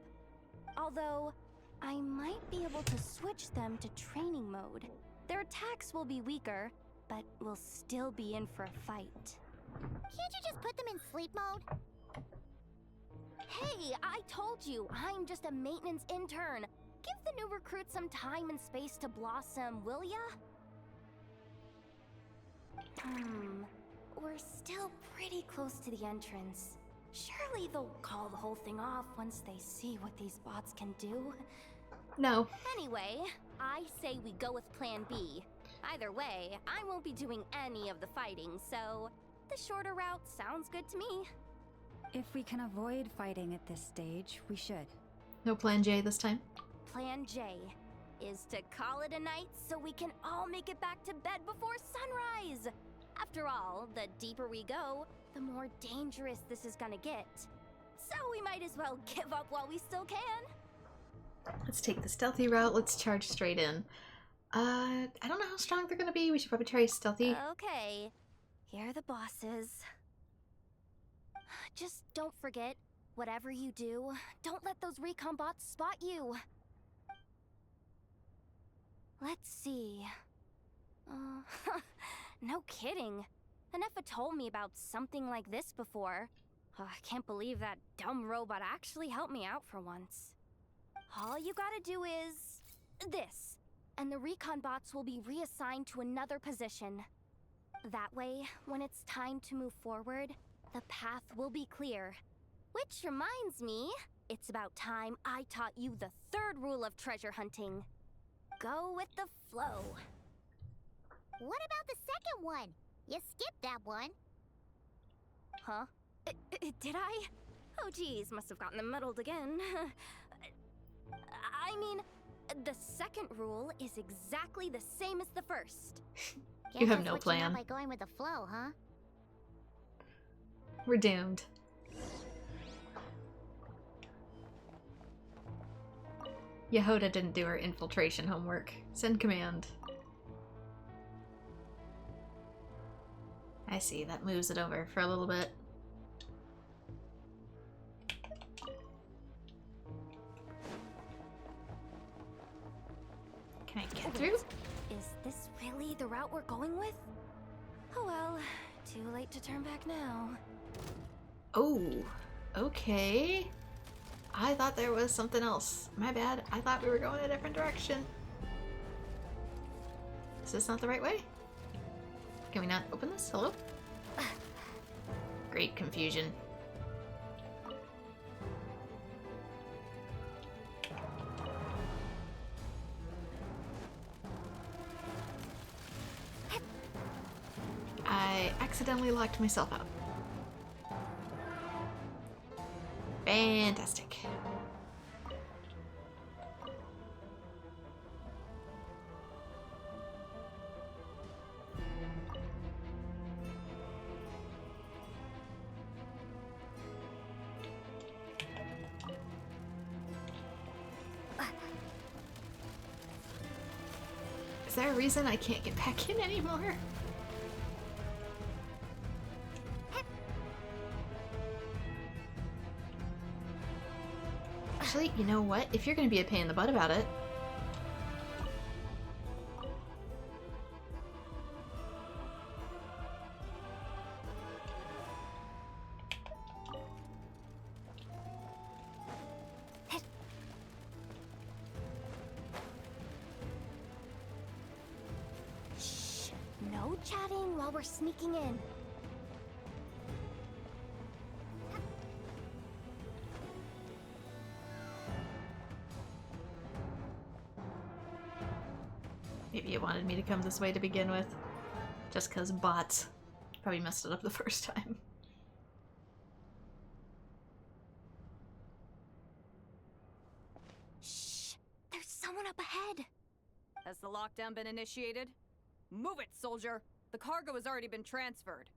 Although, I might be able to switch them to training mode. Their attacks will be weaker, but we'll still be in for a fight. Can't you just put them in sleep mode? Hey, I told you, I'm just a maintenance intern. Give the new recruit some time and space to blossom, will ya? We're still pretty close to the entrance. Surely they'll call the whole thing off once they see what these bots can do. No. Anyway, I say we go with Plan B. Either way, I won't be doing any of the fighting, so the shorter route sounds good to me. If we can avoid fighting at this stage, we should. No Plan J this time? Plan J is to call it a night so we can all make it back to bed before sunrise. After all, the deeper we go, the more dangerous this is gonna get. So we might as well give up while we still can. Let's take the stealthy route. Let's charge straight in. I don't know how strong they're gonna be. We should probably try stealthy. Okay, here are the bosses. Just don't forget, whatever you do, don't let those recon bots spot you. Let's see. No kidding. Anefa told me about something like this before. I can't believe that dumb robot actually helped me out for once. All you gotta do is this, and the recon bots will be reassigned to another position. That way, when it's time to move forward, the path will be clear. Which reminds me, it's about time I taught you the third rule of treasure hunting. Go with the flow. What about the second one? You skipped that one. Huh? Did I? Oh geez, must have gotten them muddled again. I mean, the second rule is exactly the same as the first. You have Guess no that's what you plan. meant by going with the flow, huh? We're doomed. Yehoda didn't do her infiltration homework. Send command. I see, that moves it over for a little bit. Can I get through? Is this really the route we're going with? Oh well, too late to turn back now. Oh, okay. I thought there was something else. My bad. I thought we were going a different direction. Is this not the right way? Can we not open this? Hello? Great confusion. I accidentally locked myself out. Fantastic. Is there a reason I can't get back in anymore? Actually, you know what? If you're gonna be a pain in the butt about it... Shh. No chatting while we're sneaking in. Maybe you wanted me to come this way to begin with. Just cause bots probably messed it up the first time. Shh. There's someone up ahead. Has the lockdown been initiated? Move it, soldier! The cargo has already been transferred.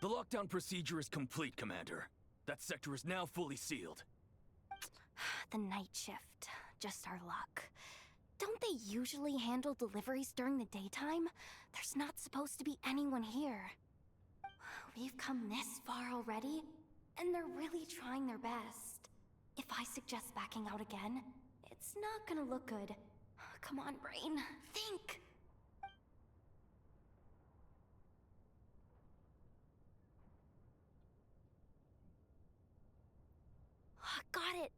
The lockdown procedure is complete, Commander. That sector is now fully sealed. The night shift. Just our luck. Don't they usually handle deliveries during the daytime? There's not supposed to be anyone here. We've come this far already, and they're really trying their best. If I suggest backing out again, it's not gonna look good. Come on, brain. Think! Got it!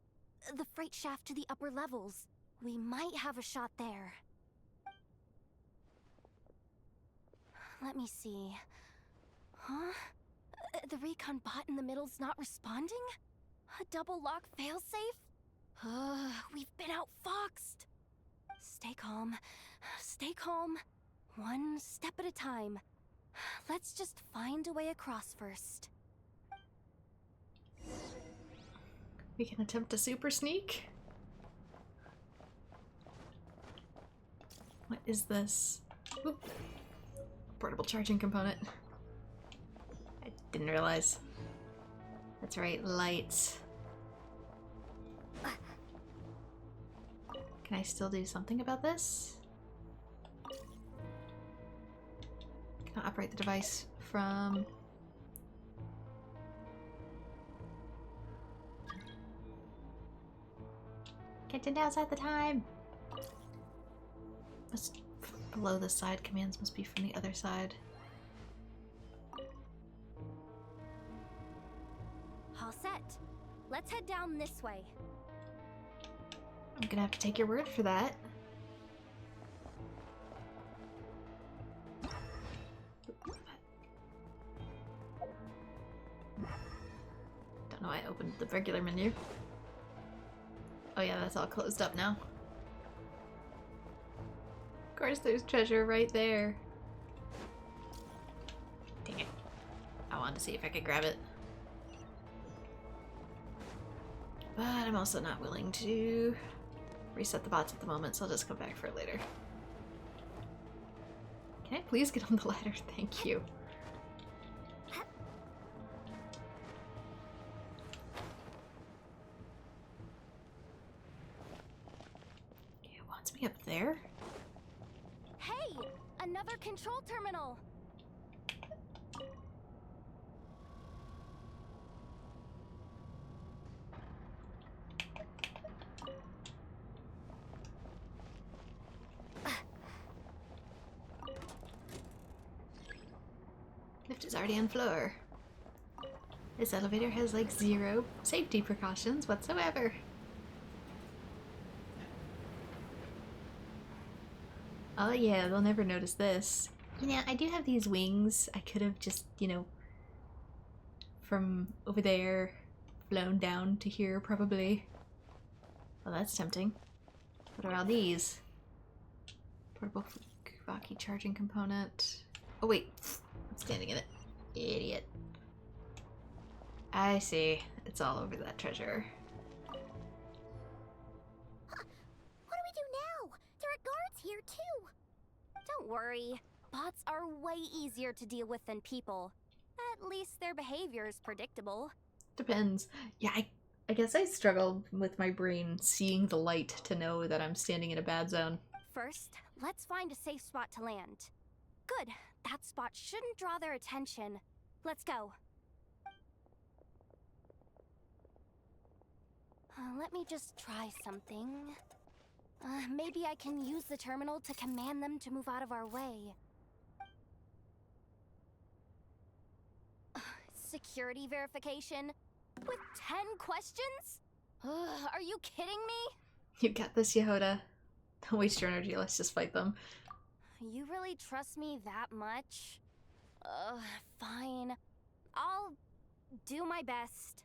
The freight shaft to the upper levels. We might have a shot there. Let me see. Huh? The recon bot in the middle's not responding? A double lock failsafe? We've been outfoxed. Stay calm. Stay calm. One step at a time. Let's just find a way across first. We can attempt a super sneak. What is this? Oop. Portable charging component. I didn't realize. That's right, lights. Can I still do something about this? Can I operate the device from... Can't now's at the time! Must below the side commands must be from the other side. All set. Let's head down this way. I'm gonna have to take your word for that. Don't know why I opened the regular menu. Oh yeah, that's all closed up now. Of course there's treasure right there. Dang it. I wanted to see if I could grab it. But I'm also not willing to reset the bots at the moment, so I'll just come back for it later. Can I please get on the ladder? Thank you. It wants me up there? Hey! Another control terminal! Lift is already on floor. This elevator has like 0 safety precautions whatsoever. Oh yeah, they'll never notice this. You know, I do have these wings. I could have just, you know, from over there, flown down to here probably. Well, that's tempting. What are all these? Portable Kuvaki charging component. Oh wait, I'm standing in it. Idiot. I see. It's all over that treasure. What do we do now? There are guards here too. Don't worry. Bots are way easier to deal with than people. At least their behavior is predictable. Depends. Yeah, I guess I struggle with my brain seeing the light to know that I'm standing in a bad zone. First, let's find a safe spot to land. Good. That spot shouldn't draw their attention. Let's go. Let me just try something. Maybe I can use the terminal to command them to move out of our way. Security verification? With 10 questions? Are you kidding me? You got this, Yehoda. Don't waste your energy, let's just fight them. You really trust me that much? Fine. I'll do my best.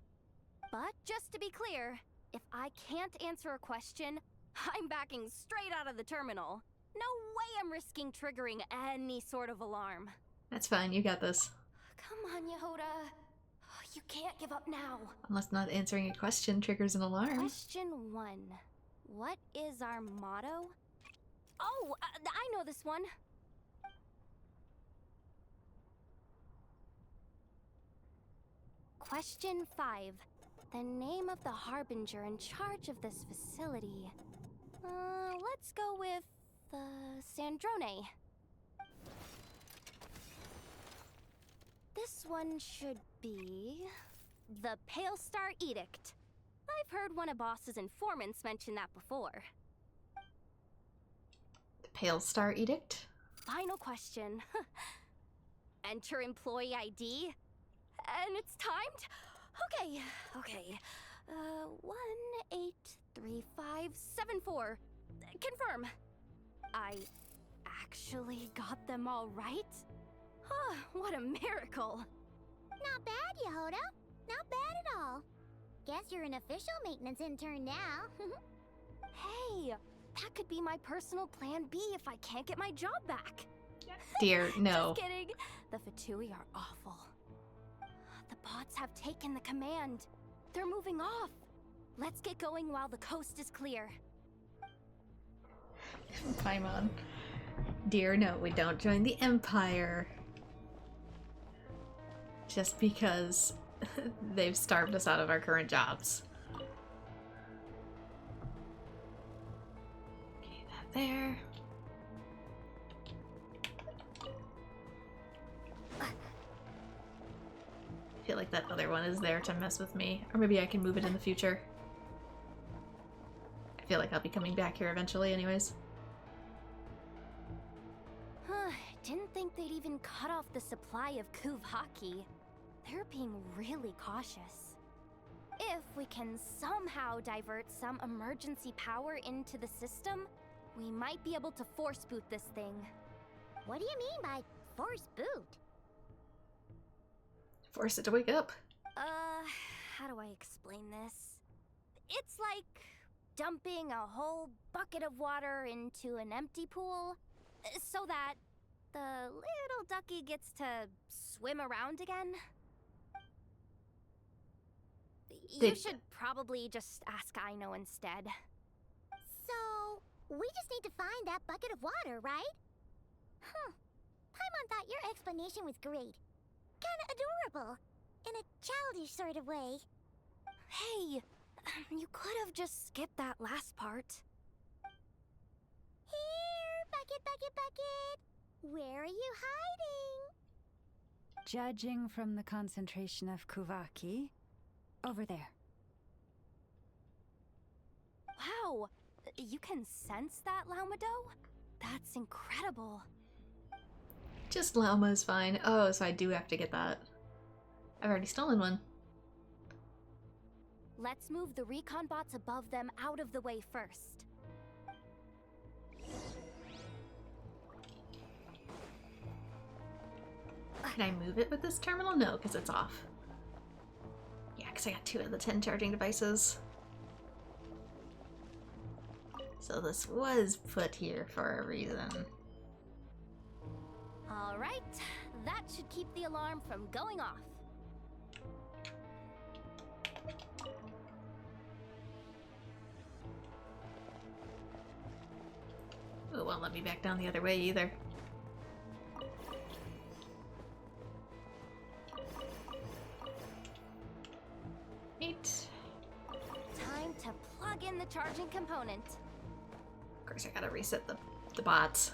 But just to be clear, if I can't answer a question, I'm backing straight out of the terminal. No way I'm risking triggering any sort of alarm. That's fine, you got this. Come on, Yehoda. You can't give up now. Unless not answering a question triggers an alarm. Question 1. What is our motto? Oh, I know this one. Question 5. The name of the harbinger in charge of this facility. Let's go with, Sandrone. This one should be the Pale Star Edict. I've heard one of Boss's informants mention that before. The Pale Star Edict? Final question. Enter employee ID. And it's timed? Okay. 183574. Confirm. I actually got them all right? What a miracle. Not bad, Yehoda. Not bad at all. Guess you're an official maintenance intern now. Hey, that could be my personal plan B if I can't get my job back. Dear, no. Just kidding. The Fatui are awful. The bots have taken the command. They're moving off. Let's get going while the coast is clear. Paimon. Dear, no, we don't join the Empire. Just because they've starved us out of our current jobs. Okay, that there. I feel like that other one is there to mess with me. Or maybe I can move it in the future. I feel like I'll be coming back here eventually anyways. Didn't think they'd even cut off the supply of Kuvaki. They're being really cautious. If we can somehow divert some emergency power into the system, we might be able to force boot this thing. What do you mean by force boot? Force it to wake up. How do I explain this? It's like dumping a whole bucket of water into an empty pool so that the little ducky gets to swim around again. You should probably just ask Aino instead. So, we just need to find that bucket of water, right? Paimon thought your explanation was great. Kinda adorable. In a childish sort of way. Hey, you could have just skipped that last part. Here, bucket, bucket, bucket. Where are you hiding? Judging from the concentration of Kuvaki, over there. Wow, you can sense that, Laumado? That's incredible. Just Lauma is fine. Oh, so I do have to get that. I've already stolen one. Let's move the recon bots above them out of the way first. Can I move it with this terminal? No, because it's off. Yeah, because I got 2 of the 10 charging devices. So this was put here for a reason. All right, that should keep the alarm from going off. Oh, it won't let me back down the other way either. Neat. Time to plug in the charging component. Of course, I gotta reset the bots.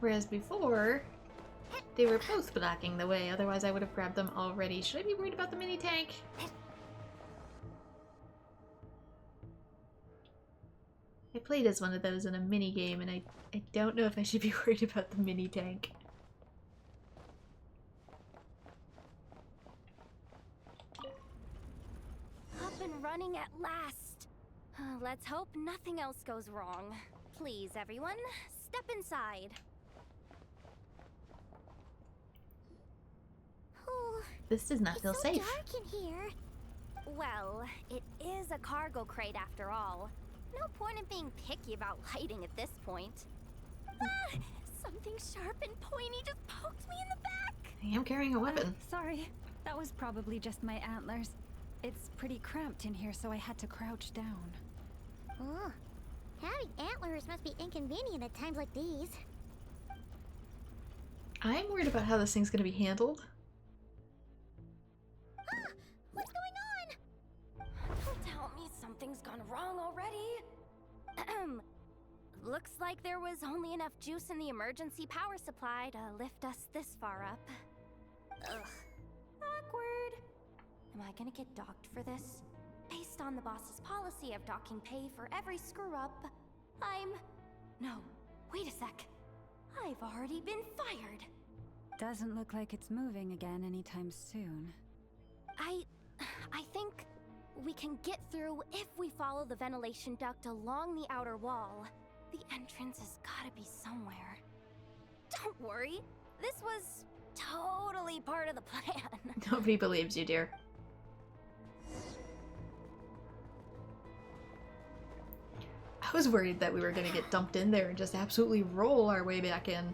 Whereas before, they were both blocking the way, otherwise I would have grabbed them already. Should I be worried about the mini tank? I played as one of those in a mini game, and I don't know if I should be worried about the mini tank. Up and running at last. Let's hope nothing else goes wrong. Please, everyone, step inside. This does not feel It's so safe. dark in here. Well, it is a cargo crate after all. No point in being picky about lighting at this point. Ah, something sharp and pointy just poked me in the back. I am carrying a weapon. Sorry, that was probably just my antlers. It's pretty cramped in here, so I had to crouch down. Oh, having antlers must be inconvenient at times like these. I'm worried about how this thing's gonna be handled. Ah, what's going on? Don't tell me something's gone wrong already. Looks like there was only enough juice in the emergency power supply to lift us this far up. Ugh. Awkward. Am I gonna get docked for this? Based on the boss's policy of docking pay for every screw-up, No, wait a sec. I've already been fired. Doesn't look like it's moving again anytime soon. I think we can get through if we follow the ventilation duct along the outer wall. The entrance has gotta be somewhere. Don't worry, this was totally part of the plan. Nobody believes you, dear. I was worried that we were gonna get dumped in there and just absolutely roll our way back in.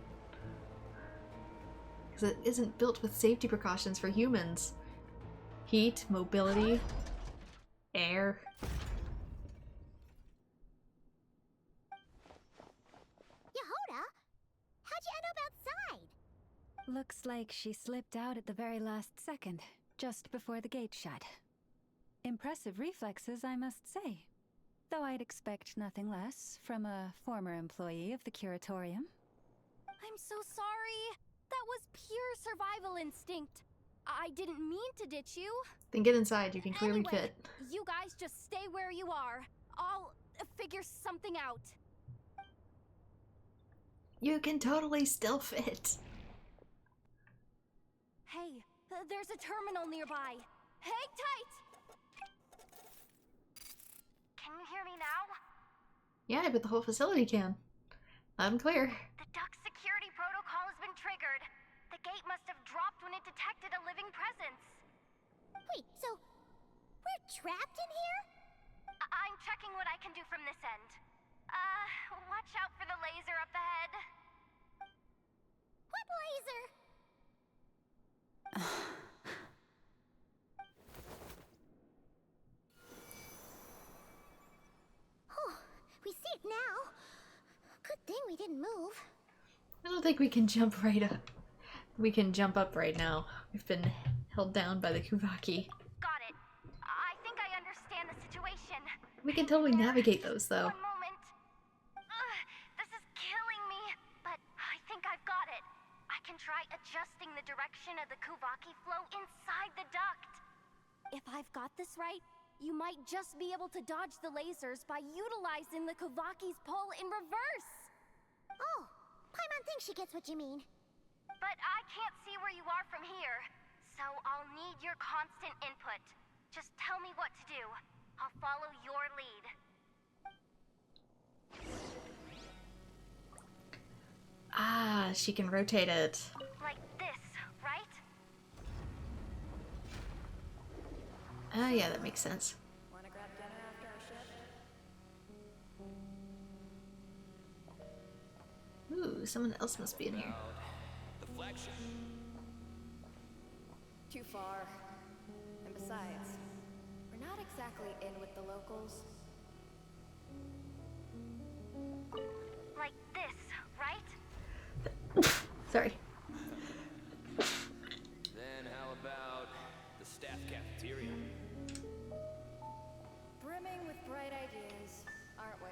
Because it isn't built with safety precautions for humans. Heat, mobility, air. Yehoda, how'd you end up outside? Looks like she slipped out at the very last second, just before the gate shut. Impressive reflexes, I must say. Though I'd expect nothing less from a former employee of the curatorium. I'm so sorry. That was pure survival instinct. I didn't mean to ditch you. Then get inside, you can clearly Anyway, fit. you guys just stay where you are. I'll figure something out. You can totally still fit. Hey, there's a terminal nearby. Hang tight! Can you hear me now? Yeah, but the whole facility can. Loud and clear. The duct security protocol has been triggered. The gate must have dropped when it detected a living presence. Wait, so we're trapped in here? I'm checking what I can do from this end. Watch out for the laser up ahead. What laser? Oh, we see it now. Good thing we didn't move. I don't think we can jump right up. We can jump up right now. We've been held down by the Kuvaki. Got it. I think I understand the situation. We can totally navigate those, though. One moment. This is killing me, but I think I've got it. I can try adjusting the direction of the Kuvaki flow inside the duct. If I've got this right, you might just be able to dodge the lasers by utilizing the Kuvaki's pull in reverse. Oh, Paimon thinks she gets what you mean. But I can't see where you are from here, so I'll need your constant input. Just tell me what to do. I'll follow your lead. Ah, she can rotate it. Like this, right? Ah, yeah, that makes sense. Wanna grab dinner after our shift? Ooh, someone else must be in here. The flagship. Too far. And besides, we're not exactly in with the locals. Like this, right? Sorry. Then how about the staff cafeteria? Brimming with bright ideas, aren't we?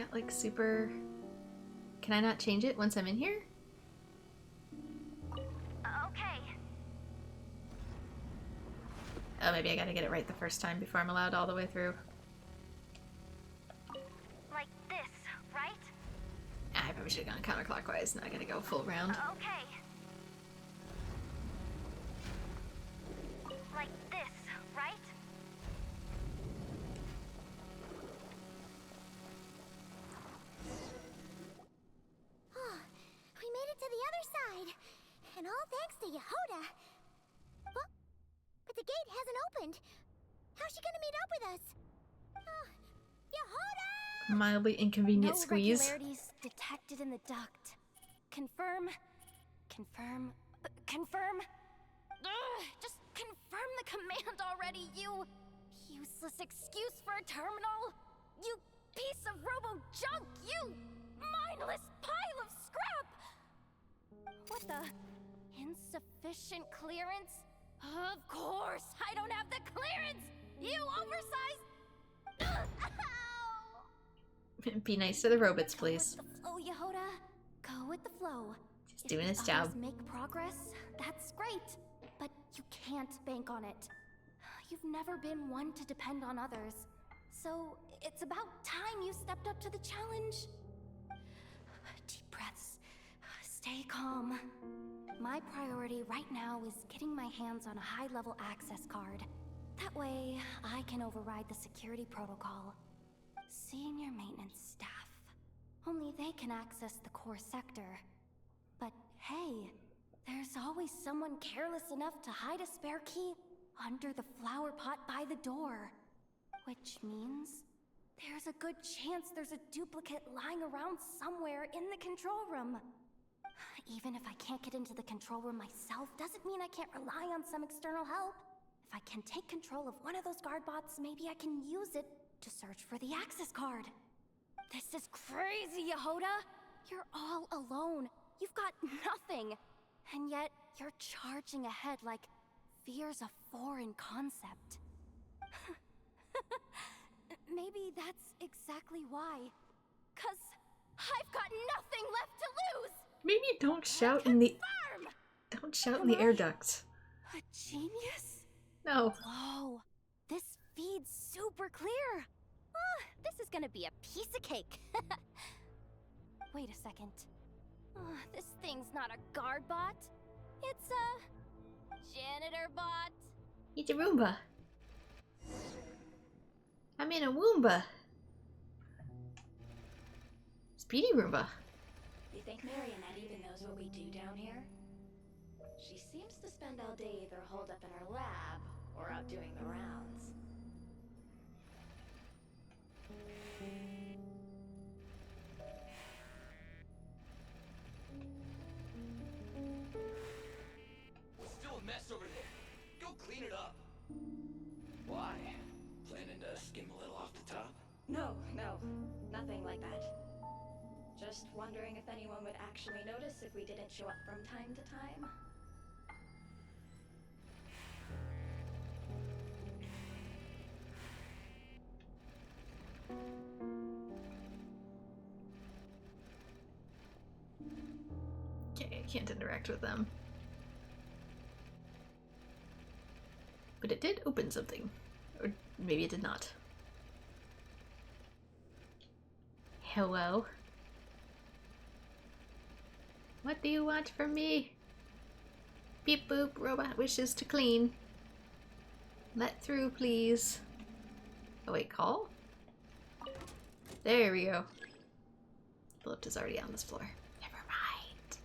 got like super... Can I not change it once I'm in here? Okay. Oh, maybe I gotta get it right the first time before I'm allowed all the way through. Like this, right? I probably should have gone counterclockwise. Now I gotta go full round. Okay. Like this, right? We made it to the other side. And all thanks to Yehoda. Well, but the gate hasn't opened. How's she gonna meet up with us? Yehoda! Mildly inconvenient No squeeze. irregularities detected in the duct. Confirm. Confirm. Confirm. Ugh, just confirm the command already, you useless excuse for a terminal. You piece of robo junk, you mindless pile of scrap. What the? Insufficient clearance? Of course, I don't have the clearance. You oversized. Ow! Be nice to the robots, please. Go with the flow, Yehoda. Go with the flow. He's doing his job. If make progress, that's great. But you can't bank on it. You've never been one to depend on others. So it's about time you stepped up to the challenge. Deep breaths. Stay calm. My priority right now is getting my hands on a high-level access card. That way, I can override the security protocol. Senior maintenance staff. Only they can access the core sector. But hey, there's always someone careless enough to hide a spare key under the flower pot by the door. Which means there's a good chance there's a duplicate lying around somewhere in the control room. Even if I can't get into the control room myself, doesn't mean I can't rely on some external help. If I can take control of one of those guard bots, maybe I can use it to search for the access card. This is crazy, Yehoda! You're all alone. You've got nothing. And yet, you're charging ahead like fear's a foreign concept. Maybe that's exactly why. 'Cause I've got nothing left to lose! Maybe don't shout in the... Confirm! Don't shout in the air duct. A genius? No. Whoa, this feed's super clear. This is gonna be a piece of cake. Wait a second. This thing's not a guard bot. It's a janitor bot. It's a Roomba. I'm in a Woomba. Speedy Roomba. You think Marionette even knows what we do down here? She seems to spend all day either holed up in her lab or out doing the rounds. It's still a mess over there. Go clean it up. Why? Planning to skim a little off the top? No, nothing like that. Just wondering if anyone would actually notice if we didn't show up from time to time. Okay, I can't interact with them. But it did open something. Or maybe it did not. Hello? What do you want from me? Beep boop, robot wishes to clean. Let through, please. Oh wait, call? There we go. The lift is already on this floor. Never mind.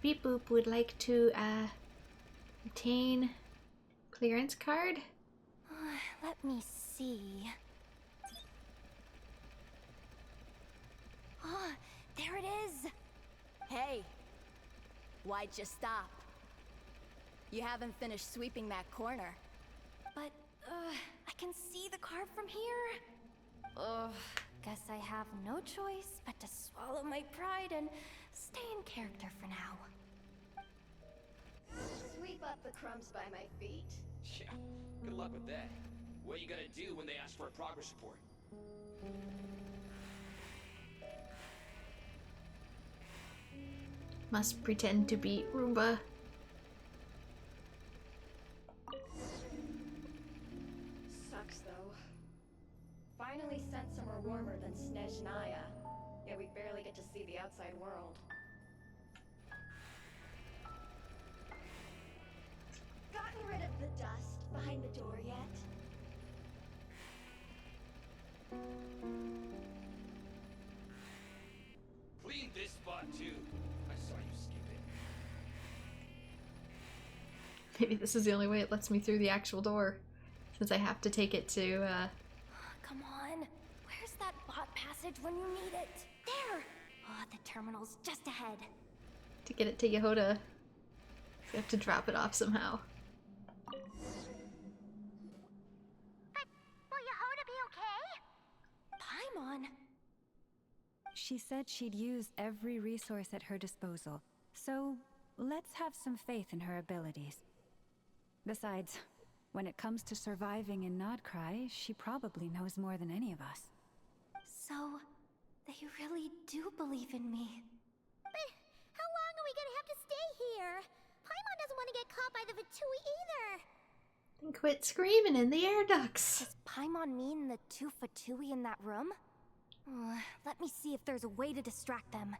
Beep boop would like to, obtain clearance card? Let me see. There it is! Hey! Why'd you stop? You haven't finished sweeping that corner. But, I can see the card from here. Guess I have no choice but to swallow my pride and stay in character for now. Sweep up the crumbs by my feet. Yeah, good luck with that. What are you gonna do when they ask for a progress report? Must pretend to be Roomba. Sucks though. Finally sent somewhere warmer than Snezhnaya, yet we barely get to see the outside world. Gotten rid of the dust behind the door yet? Clean this spot too. I saw you skip it. Maybe this is the only way it lets me through the actual door, since I have to take it to, Come on. Where's that bot passage when you need it? There! Oh, the terminal's just ahead. to get it to Yehoda. I have to drop it off somehow. But will Yehoda be okay? Paimon! She said she'd use every resource at her disposal, so let's have some faith in her abilities. Besides, when it comes to surviving in nod-krai, she probably knows more than any of us. So, they really do believe in me. But how long are we gonna have to stay here? Paimon doesn't want to get caught by the Fatui either. Then quit screaming in the air ducts. Does Paimon mean the two Fatui in that room? Let me see if there's a way to distract them.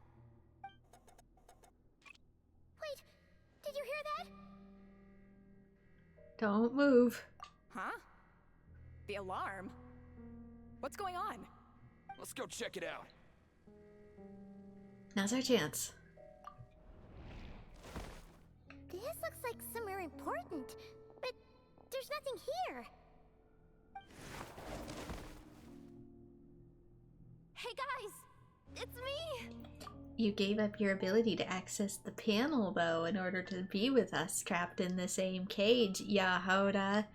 Wait, did you hear that? Don't move. Huh? The alarm? What's going on? Let's go check it out. Now's our chance. This looks like somewhere important, but there's nothing here. Hey guys! It's me! You gave up your ability to access the panel, though, in order to be with us trapped in the same cage, Yehoda,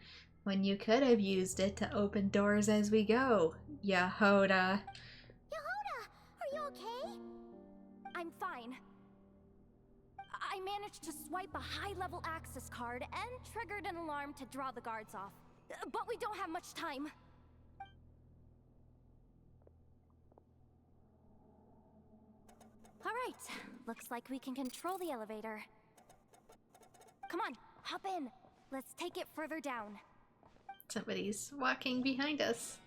when you could have used it to open doors as we go, Yehoda. Yehoda, are you okay? I'm fine. I managed to swipe a high-level access card and triggered an alarm to draw the guards off. But we don't have much time. Alright, looks like we can control the elevator. Come on, hop in. Let's take it further down. Somebody's walking behind us.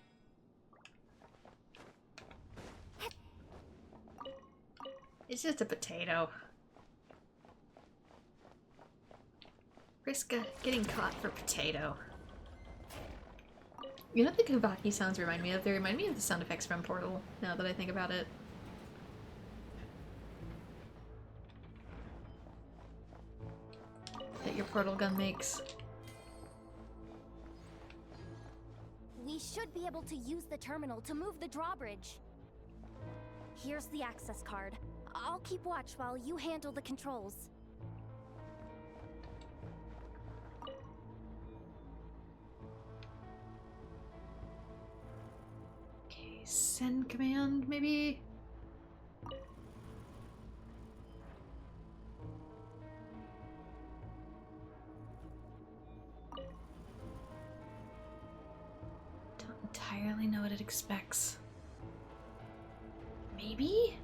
It's just a potato. Risk getting caught for potato. You know what the Kavaki sounds remind me of? They remind me of the sound effects from Portal, now that I think about it. That your portal gun makes. We should be able to use the terminal to move the drawbridge. Here's the access card. I'll keep watch while you handle the controls. Okay, send command, maybe? Don't entirely know what it expects. Maybe?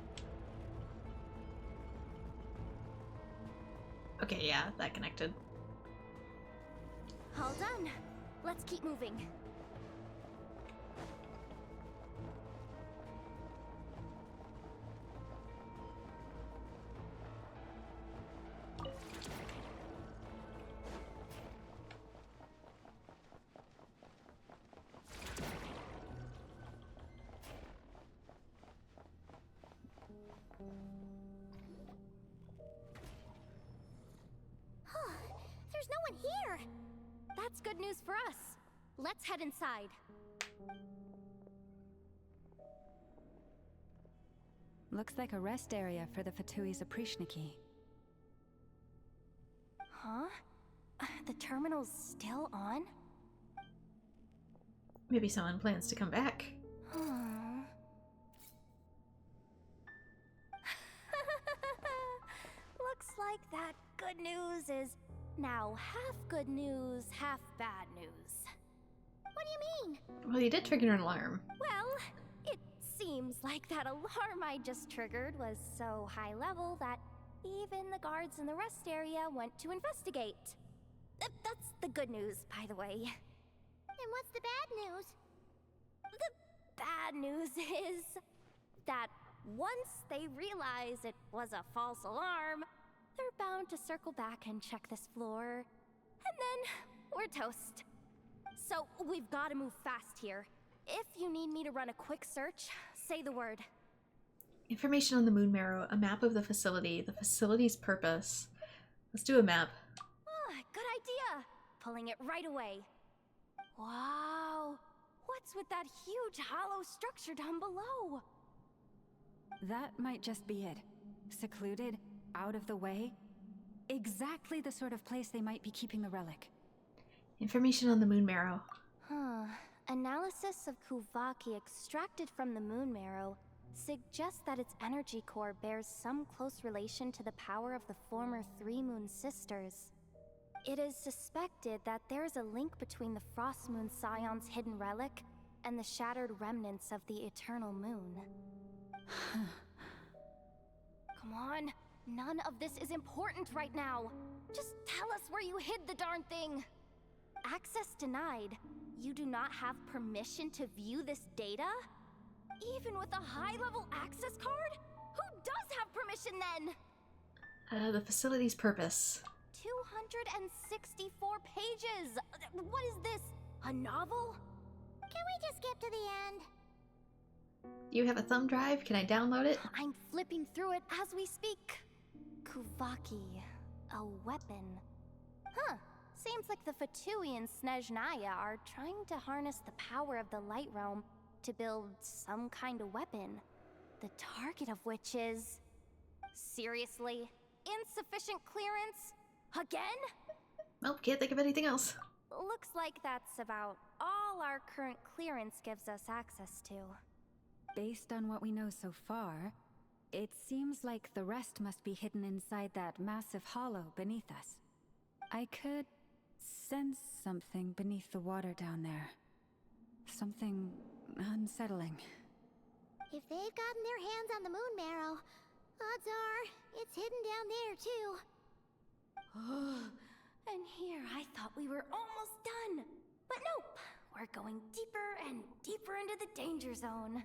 Okay, yeah, that connected. All done. Let's keep moving. There's no one here. That's good news for us. Let's head inside. Looks like a rest area for the Fatui's Oprishniki. Huh? The terminal's still on? Maybe someone plans to come back. Looks like that good news is now half good news, half bad news. What do you doing? Well, you did trigger an alarm. Well, it seems like that alarm I just triggered was so high level that even the guards in the rest area went to investigate. That's the good news, by the way. And what's the bad news? The bad news is that once they realize it was a false alarm, they're bound to circle back and check this floor, and then we're toast. So we've got to move fast here. If you need me to run a quick search, say the word. Information on the Moon Marrow, a map of the facility's purpose. Let's do a map. Ah, good idea. Pulling it right away. Wow. What's with that huge hollow structure down below? That might just be it. Secluded, out of the way. Exactly the sort of place they might be keeping the relic. Information on the Moon Marrow. Huh. Analysis of Kuvaki extracted from the Moon Marrow suggests that its energy core bears some close relation to the power of the former Three Moon Sisters. It is suspected that there is a link between the Frost Moon Scion's hidden relic and the shattered remnants of the Eternal Moon. Come on, none of this is important right now. Just tell us where you hid the darn thing. Access denied. You do not have permission to view this data? Even with a high-level access card? Who does have permission then? The facility's purpose. 264 pages! What is this? A novel? Can we just skip to the end? Do you have a thumb drive? Can I download it? I'm flipping through it as we speak. Kuvaki. A weapon. Huh. Seems like the Fatui and Snezhnaya are trying to harness the power of the Light Realm to build some kind of weapon. The target of which is... Seriously? Insufficient clearance? Again? Nope, can't think of anything else. Looks like that's about all our current clearance gives us access to. Based on what we know so far, it seems like the rest must be hidden inside that massive hollow beneath us. I could sense something beneath the water down there. Something unsettling. If they've gotten their hands on the Moon Marrow, odds are it's hidden down there too. And here I thought we were almost done. But nope, we're going deeper and deeper into the danger zone.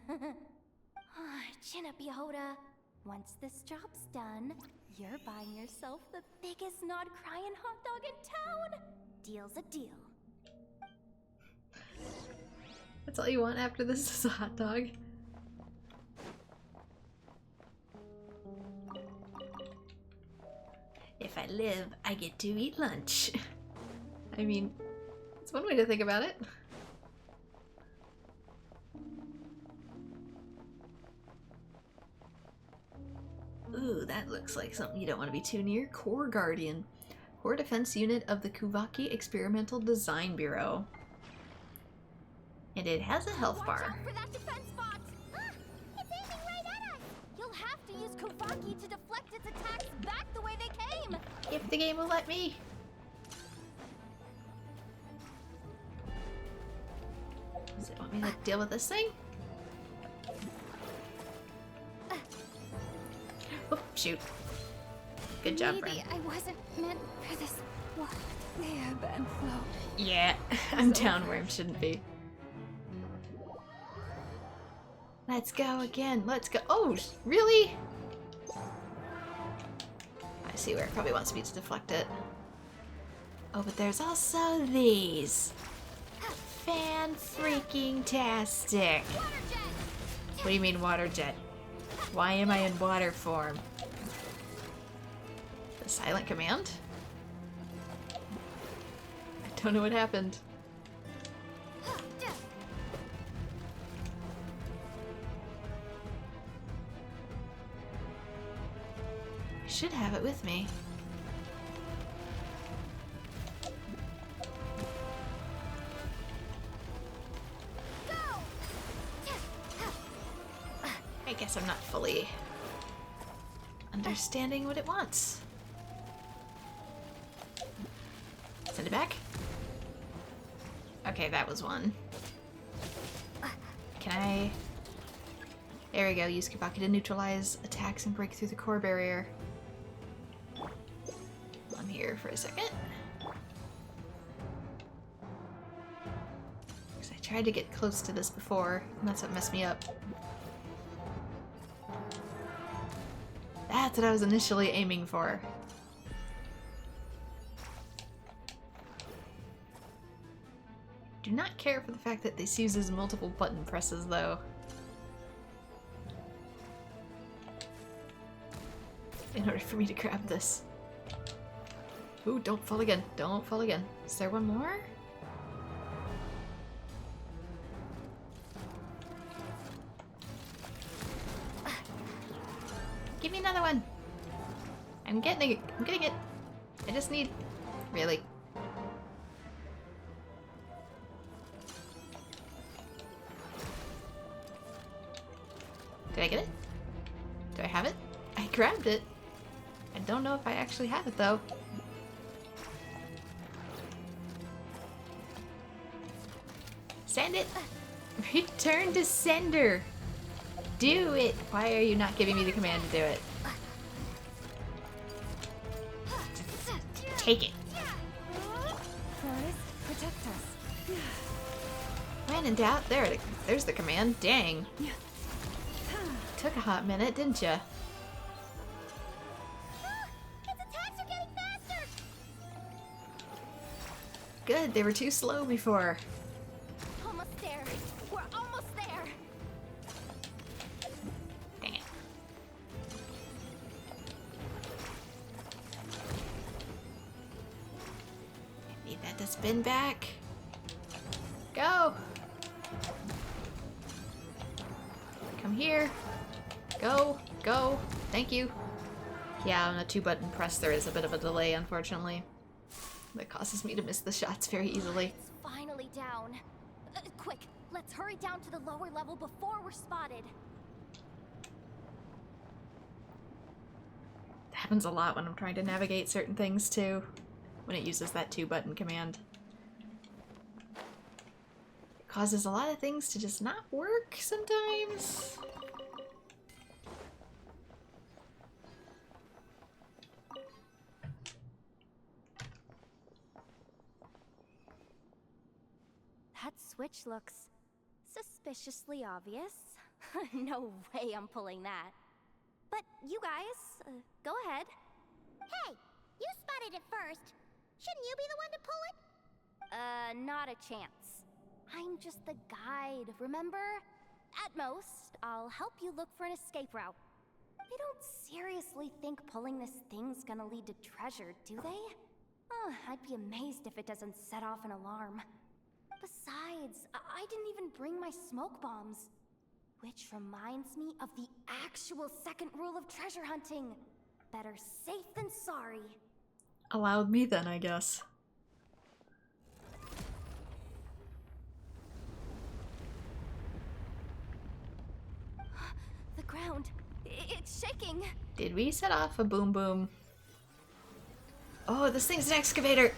Chin up, Yehoda. Once this job's done, you're buying yourself the biggest nod-krai hot dog in town. Deal's a deal. That's all you want after this is a hot dog? If I live, I get to eat lunch. I mean, it's one way to think about it. Ooh, that looks like something you don't want to be too near. Core Guardian. Core Defense Unit of the Kuvaki Experimental Design Bureau. And it has a health bar. Watch out for that defense bot! It's aiming right at us! You'll have to use Kuvaki to deflect its attacks back the way they came! If the game will let me. Does it want me to deal with this thing? Oh, shoot. Good job, Maybe friend. I wasn't meant for this. What? The airband flow. Yeah, I'm down where I shouldn't be. Let's go again. Let's go. Oh, really? I see where it probably wants me to deflect it. Oh, but there's also these. Fan-freaking-tastic. What do you mean water jet? Why am I in water form? The silent command? I don't know what happened. I should have it with me. I guess I'm not fully understanding what it wants. Send it back. Okay, that was one. Can I... There we go, use Kibaki to neutralize attacks and break through the core barrier. I'm here for a second. Because I tried to get close to this before, and that's what messed me up. That's what I was initially aiming for. Do not care for the fact that this uses multiple button presses, though. In order for me to grab this. Ooh, don't fall again. Don't fall again. Is there one more? Give me another one. I'm getting it. I'm getting it. I just need... Really? Did I get it? Do I have it? I grabbed it. I don't know if I actually have it, though. Send it! Return to sender! Do it! Why are you not giving me the command to do it? Take it! Forest, protect us. When in doubt, there's the command. Dang. Took a hot minute, didn't ya? Its attacks are getting faster! Good, they were too slow before. Almost there. We're almost there. Dang it. I need that to spin back. Go! Come here. Go, go. Thank you. Yeah, on a 2-button press there is a bit of a delay, unfortunately. That causes me to miss the shots very easily. It's finally down. Quick, let's hurry down to the lower level before we're spotted. It happens a lot when I'm trying to navigate certain things too, when it uses that 2-button command. It causes a lot of things to just not work sometimes. That switch looks suspiciously obvious. No way I'm pulling that. But you guys, go ahead. Hey, you spotted it first. Shouldn't you be the one to pull it? Not a chance. I'm just the guide, remember? At most, I'll help you look for an escape route. They don't seriously think pulling this thing's gonna lead to treasure, do they? I'd be amazed if it doesn't set off an alarm. Besides, I didn't even bring my smoke bombs. Which reminds me of the actual second rule of treasure hunting. Better safe than sorry. Allowed me then, I guess. The ground, it's shaking. Did we set off a boom boom? Oh, this thing's an excavator!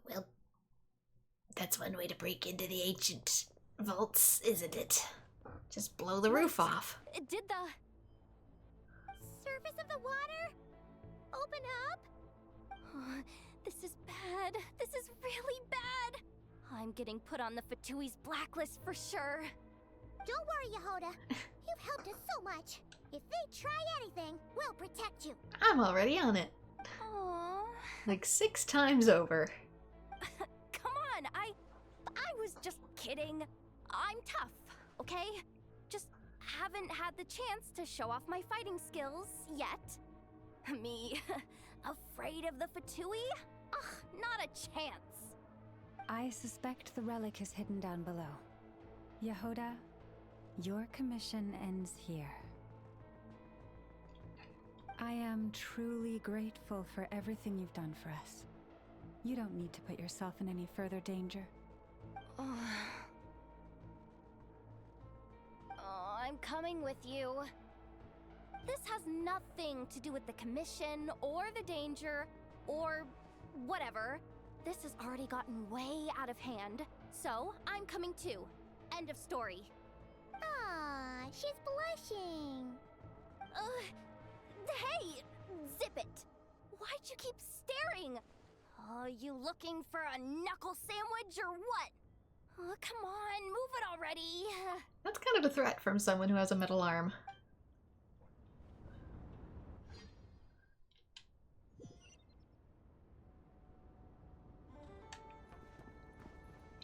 Well, that's one way to break into the ancient vaults, isn't it? Just blow the roof off. Did the Surface of the water? Open up? This is bad. This is really bad. I'm getting put on the Fatui's blacklist for sure. Don't worry, Yehoda. You've helped us so much. If they try anything, we'll protect you. I'm already on it. Aww. Like 6 times over. Come on, I was just kidding. I'm tough, okay? Just haven't had the chance to show off my fighting skills yet. Me, afraid of the Fatui? Ugh, not a chance. I suspect the relic is hidden down below. Yehoda, your commission ends here. I am truly grateful for everything you've done for us. You don't need to put yourself in any further danger. I'm coming with you. This has nothing to do with the commission, or the danger, or whatever. This has already gotten way out of hand, so I'm coming too. End of story. Aw, she's blushing. Hey! Zip it! Why'd you keep staring? You looking for a knuckle sandwich or what? Come on, move it already! That's kind of a threat from someone who has a metal arm.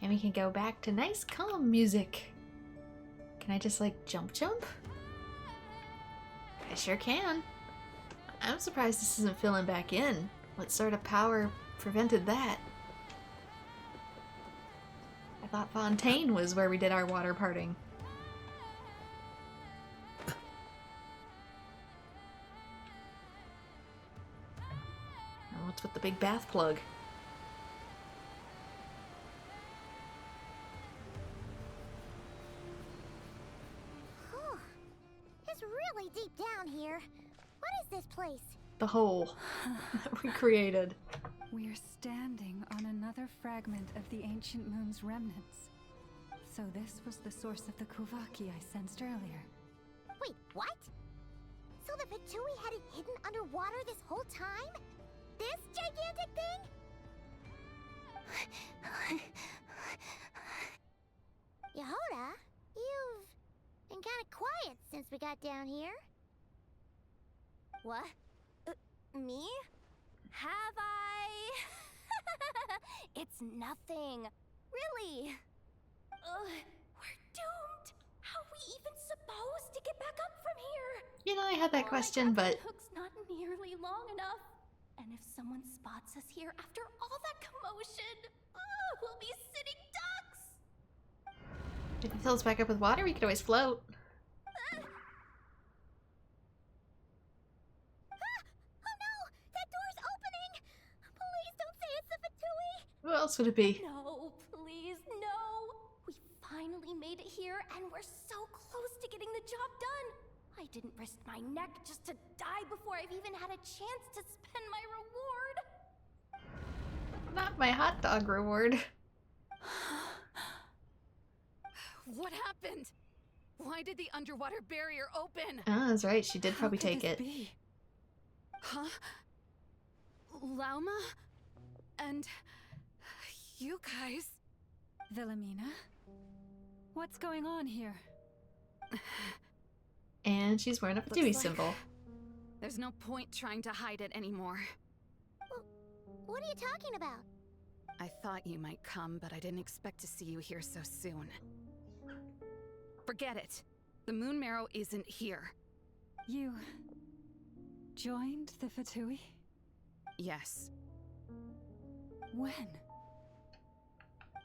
And we can go back to nice calm music. Can I just like jump? I sure can. I'm surprised this isn't filling back in. What sort of power prevented that? I thought Fontaine was where we did our water parting. And what's with the big bath plug? It's really deep down here. What is this place? The hole that we created. We're standing on another fragment of the ancient moon's remnants. So this was the source of the Kuvaki I sensed earlier. Wait, what? So the Fatui had it hidden underwater this whole time? This gigantic thing? Yehoda, you've been kind of quiet since we got down here. What? Me? Have I? It's nothing. Really. We're doomed. How are we even supposed to get back up from here? You know, I had that question, but... The hook's not nearly long enough. And if someone spots us here after all that commotion, we'll be sitting ducks. If it fills back up with water, we could always float. Who else would it be? No, please, no! We finally made it here, and we're so close to getting the job done! I didn't risk my neck just to die before I've even had a chance to spend my reward! Not my hot dog reward. What happened? Why did the underwater barrier open? Oh, that's right. She did probably take it. Huh? Lauma? And... you guys... Wilhelmina? What's going on here? And she's wearing a Fatui symbol. There's no point trying to hide it anymore. What are you talking about? I thought you might come, but I didn't expect to see you here so soon. Forget it. The Moon Marrow isn't here. You... joined the Fatui? Yes. When?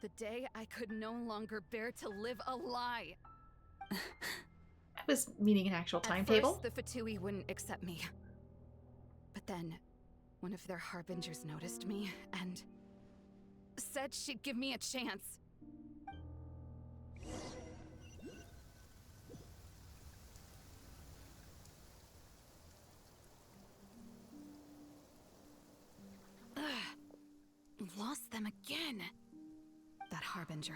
The day I could no longer bear to live a lie. I was meaning an actual timetable. At first, the Fatui wouldn't accept me. But then, one of their harbingers noticed me and said she'd give me a chance. Lost them again. That harbinger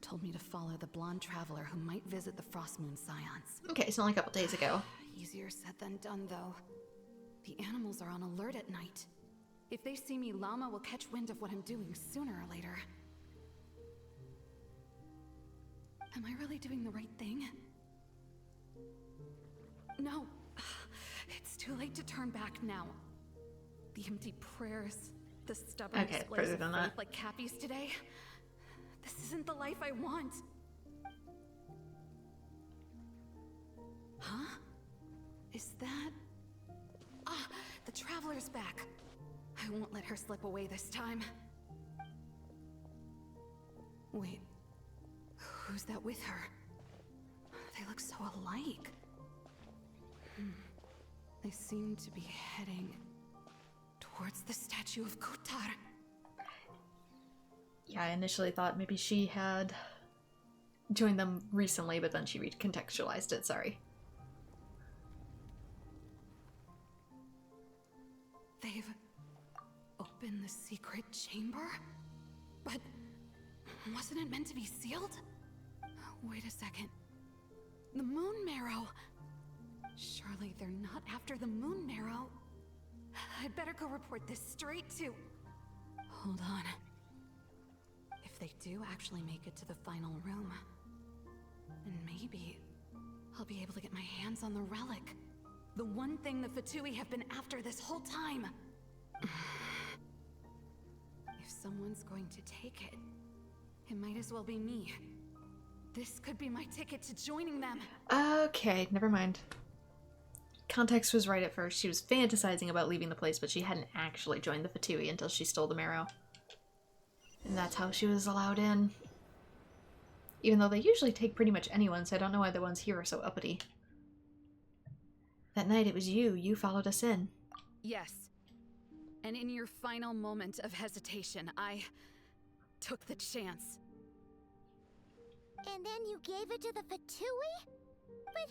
told me to follow the blonde traveler who might visit the Frostmoon Scions. Okay, so only a couple days ago. Easier said than done, though. The animals are on alert at night. If they see me, Llama will catch wind of what I'm doing sooner or later. Am I really doing the right thing? No. It's too late to turn back now. The empty prayers, the stubborn displays of faith like Cappy's today. This isn't the life I want. Huh? Is that... Ah, the Traveler's back. I won't let her slip away this time. Wait, who's that with her? They look so alike. They seem to be heading towards the statue of Kutar. Yeah, I initially thought maybe she had joined them recently, but then she recontextualized it, sorry. They've opened the secret chamber? But wasn't it meant to be sealed? Wait a second. The moon marrow. Surely they're not after the moon marrow. I'd better go report this straight to... Hold on. If they do actually make it to the final room, then maybe I'll be able to get my hands on the relic. The one thing the Fatui have been after this whole time. If someone's going to take it, it might as well be me. This could be my ticket to joining them. Okay, never mind. Context was right at first. She was fantasizing about leaving the place, but she hadn't actually joined the Fatui until she stole the marrow. And that's how she was allowed in. Even though they usually take pretty much anyone, so I don't know why the ones here are so uppity. That night it was you. You followed us in. Yes. And in your final moment of hesitation, I took the chance. And then you gave it to the Fatui? But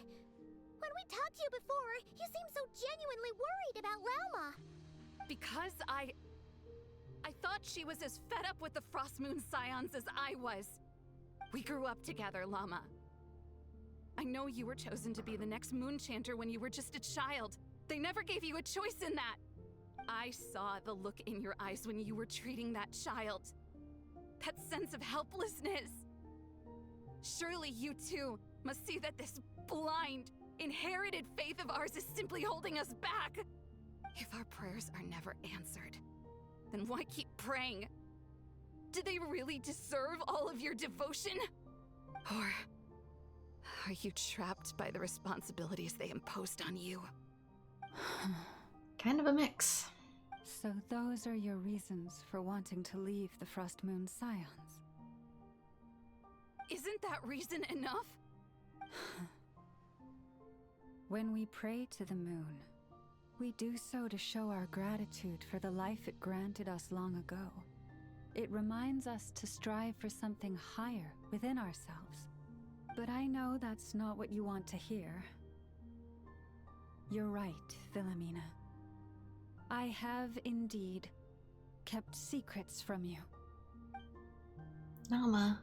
when we talked to you before, you seemed so genuinely worried about Lauma. Because I thought she was as fed up with the Frost Moon Scions as I was. We grew up together, Llama. I know you were chosen to be the next Moon Chanter when you were just a child. They never gave you a choice in that. I saw the look in your eyes when you were treating that child. That sense of helplessness. Surely you too must see that this blind, inherited faith of ours is simply holding us back. If our prayers are never answered, then why keep praying? Do they really deserve all of your devotion? Or are you trapped by the responsibilities they imposed on you? Kind of a mix. So those are your reasons for wanting to leave the Frost Moon Scions? Isn't that reason enough? When we pray to the moon, we do so to show our gratitude for the life it granted us long ago. It reminds us to strive for something higher within ourselves. But I know that's not what you want to hear. You're right, Philomena. I have indeed kept secrets from you. Nama.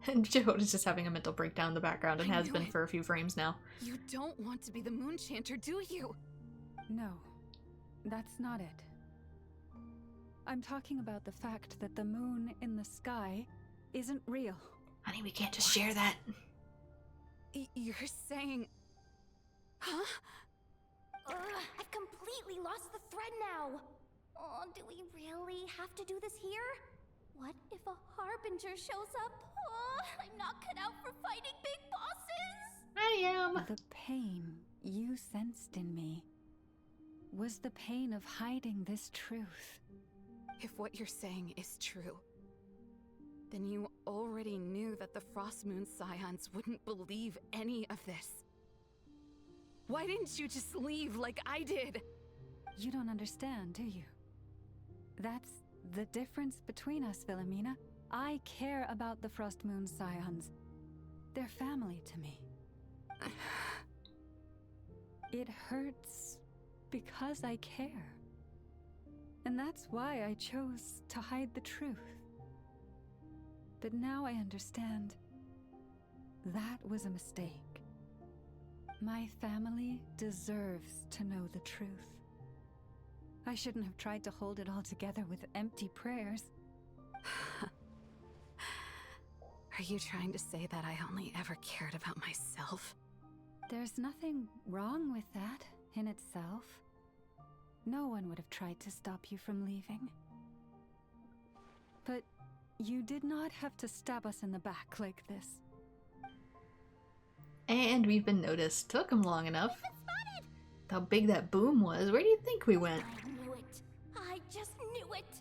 And Joe is just having a mental breakdown in the background and I has knew been it. for a few frames now. You don't want to be the Moon Chanter, do you? No, that's not it. I'm talking about the fact that the moon in the sky isn't real. Honey, we can't just share that. You're saying... Huh? I've completely lost the thread now. Oh, do we really have to do this here? What if a Harbinger shows up? Oh, I'm not cut out for fighting big bosses! I am. The pain you sensed in me was the pain of hiding this truth. If what you're saying is true, then you already knew that the Frost Moon Scions wouldn't believe any of this. Why didn't you just leave like I did? You don't understand, do you? That's the difference between us, Philomena. I care about the Frost Moon Scions. They're family to me. It hurts because I care. And that's why I chose to hide the truth. But now I understand that was a mistake. My family deserves to know the truth. I shouldn't have tried to hold it all together with empty prayers. Are you trying to say that I only ever cared about myself? There's nothing wrong with that in itself. No one would have tried to stop you from leaving. But you did not have to stab us in the back like this. And we've been noticed. Took him long enough. How big that boom was. Where do you think we went? I knew it. I just knew it.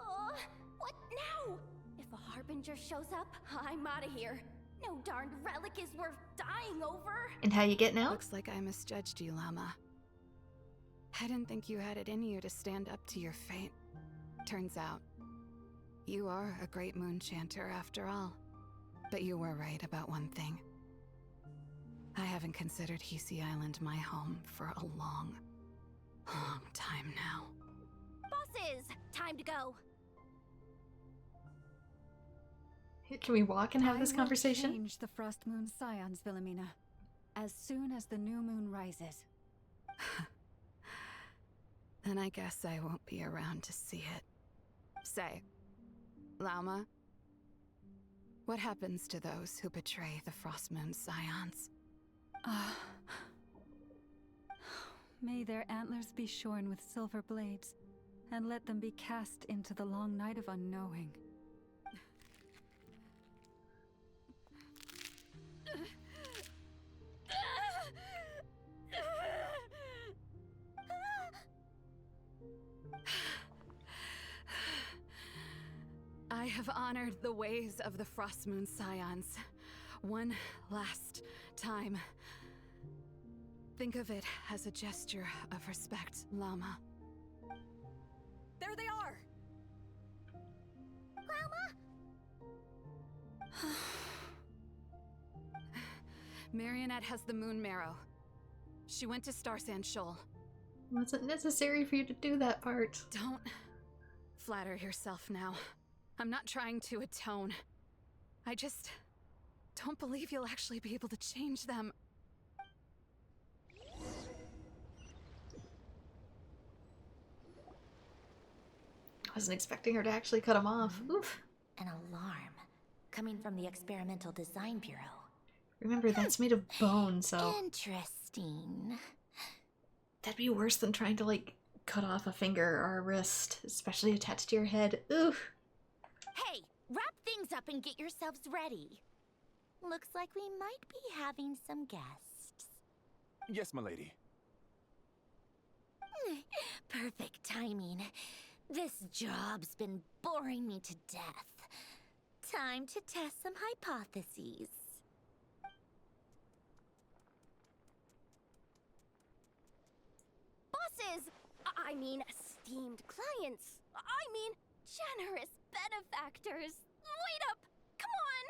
Oh, what now? If a Harbinger shows up, I'm out of here. No darned relic is worth dying over. And how you getting out? Looks like I misjudged you, Llama. I didn't think you had it in you to stand up to your fate. Turns out, you are a great Moon Chanter after all. But you were right about one thing. I haven't considered Hisi Island my home for a long, long time now. Bosses, time to go. Can we walk and have this conversation? I will change the Frost Moon Scions, Wilhelmina, as soon as the new moon rises. Then I guess I won't be around to see it. Say, Lauma, what happens to those who betray the Frost Moon Scions? May their antlers be shorn with silver blades, and let them be cast into the long night of unknowing. I have honored the ways of the Frost Moon Scions one last time. Think of it as a gesture of respect, Llama. There they are! Marionette has the Moon Marrow. She went to Star Sand Shoal. It wasn't necessary for you to do that part. Don't flatter yourself now. I'm not trying to atone. I just don't believe you'll actually be able to change them. I wasn't expecting her to actually cut him off. Oof. An alarm coming from the Experimental Design Bureau. Remember, that's made of bone, so Interesting. that'd be worse than trying to, like, cut off a finger or a wrist, especially attached to your head. Oof. Hey, wrap things up and get yourselves ready. Looks like we might be having some guests. Yes, milady. Perfect timing. This job's been boring me to death. Time to test some hypotheses. Bosses! I mean, esteemed clients. I mean, generous benefactors. Wait up! Come on!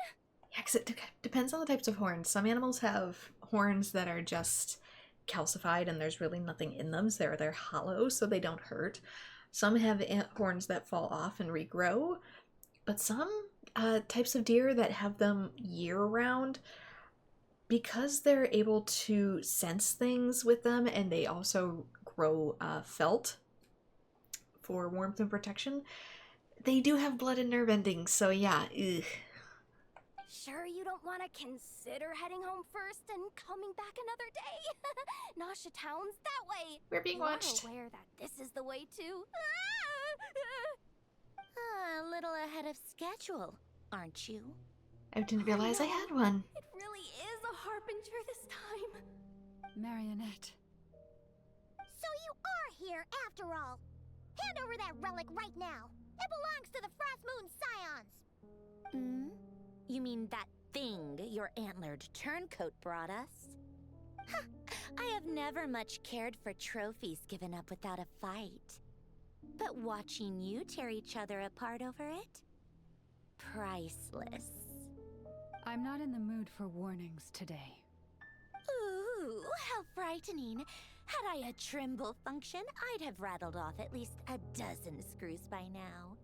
Yeah, 'cause it depends on the types of horns. Some animals have horns that are just calcified and there's really nothing in them, so they're hollow, so they don't hurt. Some have horns that fall off and regrow, but some types of deer that have them year-round, because they're able to sense things with them and they also grow felt for warmth and protection, they do have blood and nerve endings, so yeah, ugh. Sure you don't want to consider heading home first and coming back another day? Nasha Town's that way. We're being watched. You're aware that this is the way too. A little ahead of schedule, aren't you? I didn't realize I had one. It really is a harbinger this time. Marionette. So you are here after all. Hand over that relic right now. It belongs to the Frost Moon Scions. You mean that thing your antlered turncoat brought us? I have never much cared for trophies given up without a fight. But watching you tear each other apart over it? Priceless. I'm not in the mood for warnings today. Ooh, how frightening. Had I a Trimble function, I'd have rattled off at least a dozen screws by now.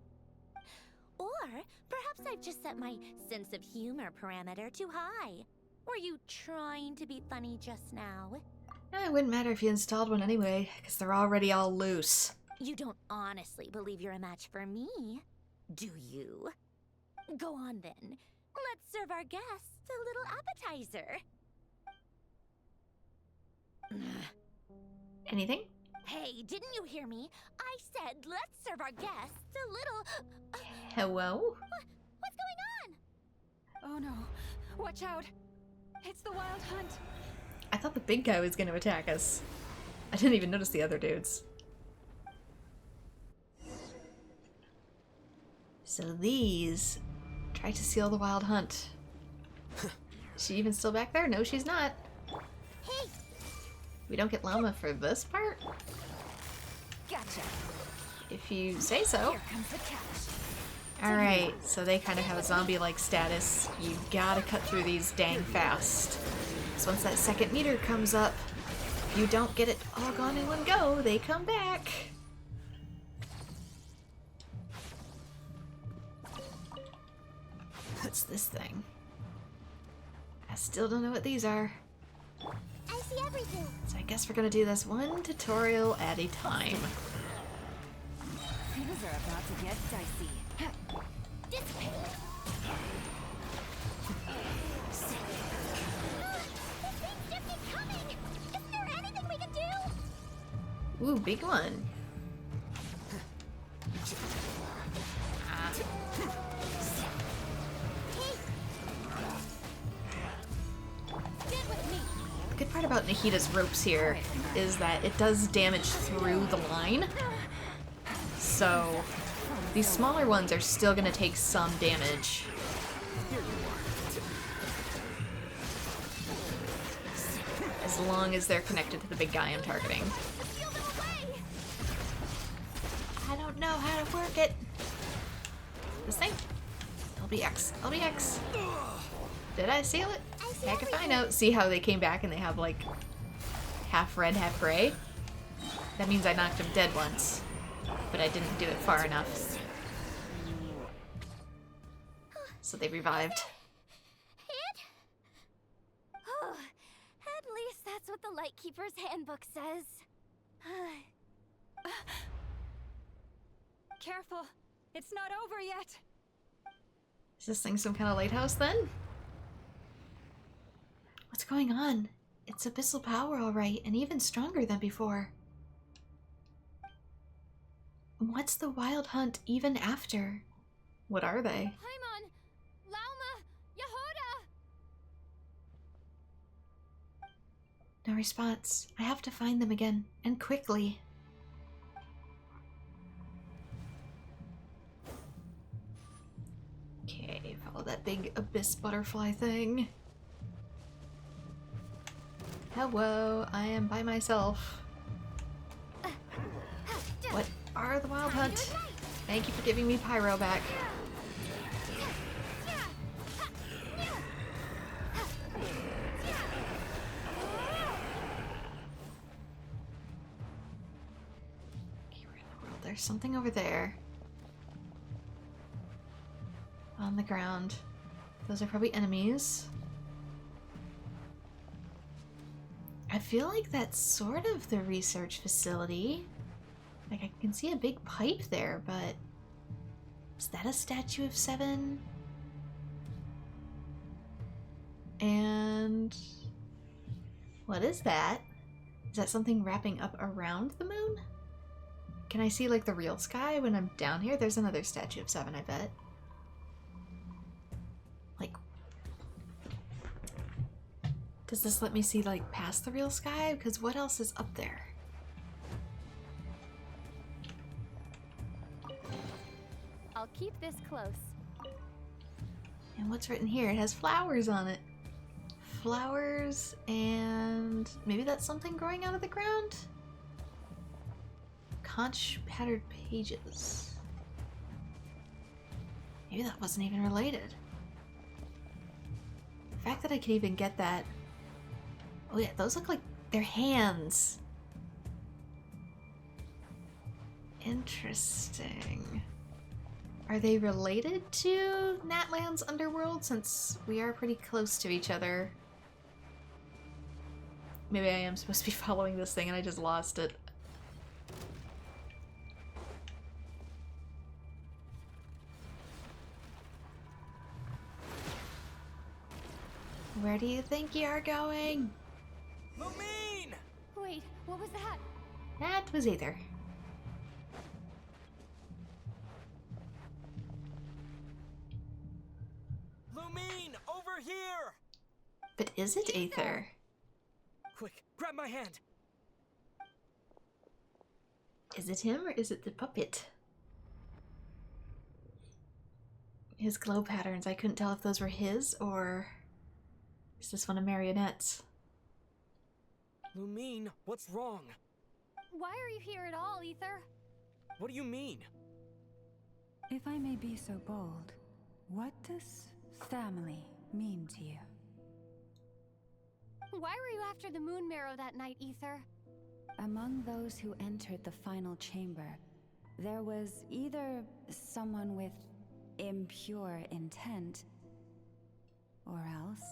Or perhaps I've just set my sense of humor parameter too high. Were you trying to be funny just now? It wouldn't matter if you installed one anyway, because they're already all loose. You don't honestly believe you're a match for me, do you? Go on then. Let's serve our guests a little appetizer. Anything? Hey, didn't you hear me? I said let's serve our guests a little... Hello? What's going on? Oh no. Watch out. It's the Wild Hunt. I thought the big guy was going to attack us. I didn't even notice the other dudes. So these try to steal the Wild Hunt. Is she even still back there? No, she's not. Hey! We don't get llama for this part? Gotcha. If you say so. Here comes the catch. Alright, so they kind of have a zombie-like status. You gotta cut through these dang fast. So once that second meter comes up, if you don't get it all gone in one go, they come back. What's this thing? I still don't know what these are. I see everything. So I guess we're gonna do this one tutorial at a time. Things are about to get dicey. Dissipate. These things just keep coming. Isn't there anything we can do? Ooh, big one. The good part about Nahita's ropes here is that it does damage through the line. So these smaller ones are still going to take some damage. As long as they're connected to the big guy I'm targeting. I don't know how to work it. This thing? LBX. LBX. Did I seal it? Heck if I know. See how they came back and they have like half red, half gray? That means I knocked him dead once. But I didn't do it far enough. So they revived. Oh, at least that's what the Lightkeeper's handbook says. Careful, it's not over yet. Is this thing some kind of lighthouse then? What's going on? It's abyssal power, alright, and even stronger than before. What's the wild hunt even after? What are they? Paimon! Lauma! Yehoda! No response. I have to find them again, and quickly. Okay, follow that big abyss butterfly thing. Hello, I am by myself. What are the wild hunt? Thank you for giving me Pyro back. Okay, we're in the world. There's something over there. On the ground. Those are probably enemies. I feel like that's sort of the research facility. Like, I can see a big pipe there, but... is that a statue of 7? And... what is that? Is that something wrapping up around the moon? Can I see, like, the real sky when I'm down here? There's another statue of 7, I bet. Like... does this let me see, like, past the real sky? Because what else is up there? I'll keep this close. And what's written here? It has flowers on it. Flowers, and maybe that's something growing out of the ground? Conch patterned pages. Maybe that wasn't even related. The fact that I could even get that... oh yeah, those look like they're hands. Interesting. Are they related to Natlan's underworld, since we are pretty close to each other? Maybe I am supposed to be following this thing and I just lost it. Where do you think you are going? Lumine! Wait, what was that? That was Aether. Lumine, over here! But is it Aether? Quick, grab my hand. Is it him or is it the puppet? His glow patterns, I couldn't tell if those were his or is this one of Marionette's? Lumine, what's wrong? Why are you here at all, Ether? What do you mean? If I may be so bold, what does family mean to you? Why were you after the moon marrow that night, Ether? Among those who entered the final chamber, there was either someone with impure intent, or else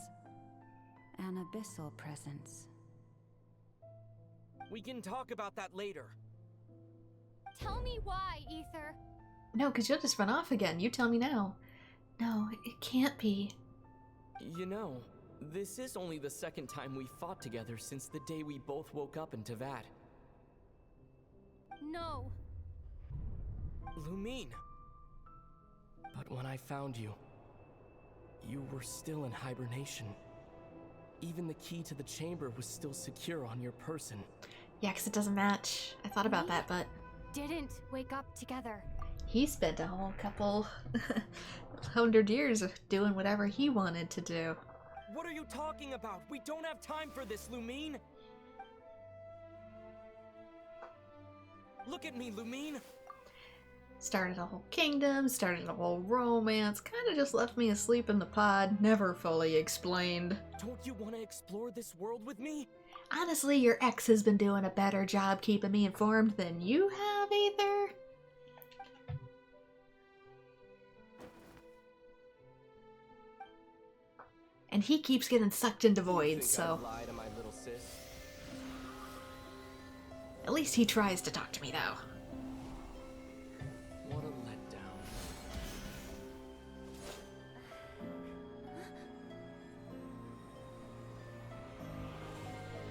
an abyssal presence. We can talk about that later. Tell me why, Ether. No, because you'll just run off again. You tell me now. No, it can't be. You know, this is only the second time we fought together since the day we both woke up in Tavad. No. Lumine. But when I found you, you were still in hibernation. Even the key to the chamber was still secure on your person. Yeah, because it doesn't match. I thought about that, but... Didn't wake up together. He spent a whole couple 100 years of doing whatever he wanted to do. What are you talking about? We don't have time for this, Lumine! Look at me, Lumine! Started a whole kingdom, started a whole romance, kind of just left me asleep in the pod, never fully explained. Don't you want to explore this world with me? Honestly, your ex has been doing a better job keeping me informed than you have, Ether. And he keeps getting sucked into voids, so... I'd lie to my little sis? At least he tries to talk to me, though. What a letdown.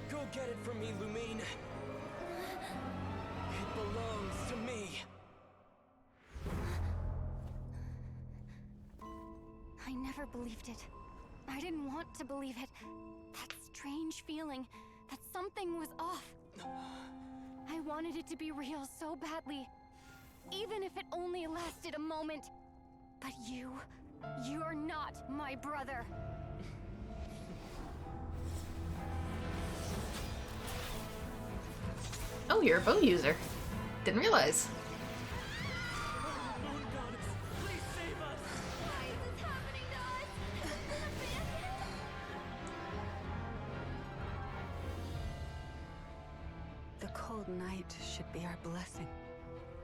Go get it from me, Lumine. It belongs to me. I never believed it. I didn't want to believe it. That strange feeling that something was off. I wanted it to be real so badly. Even if it only lasted a moment. But you're not my brother. Oh, you're a bow user. Didn't realize. The cold night should be our blessing,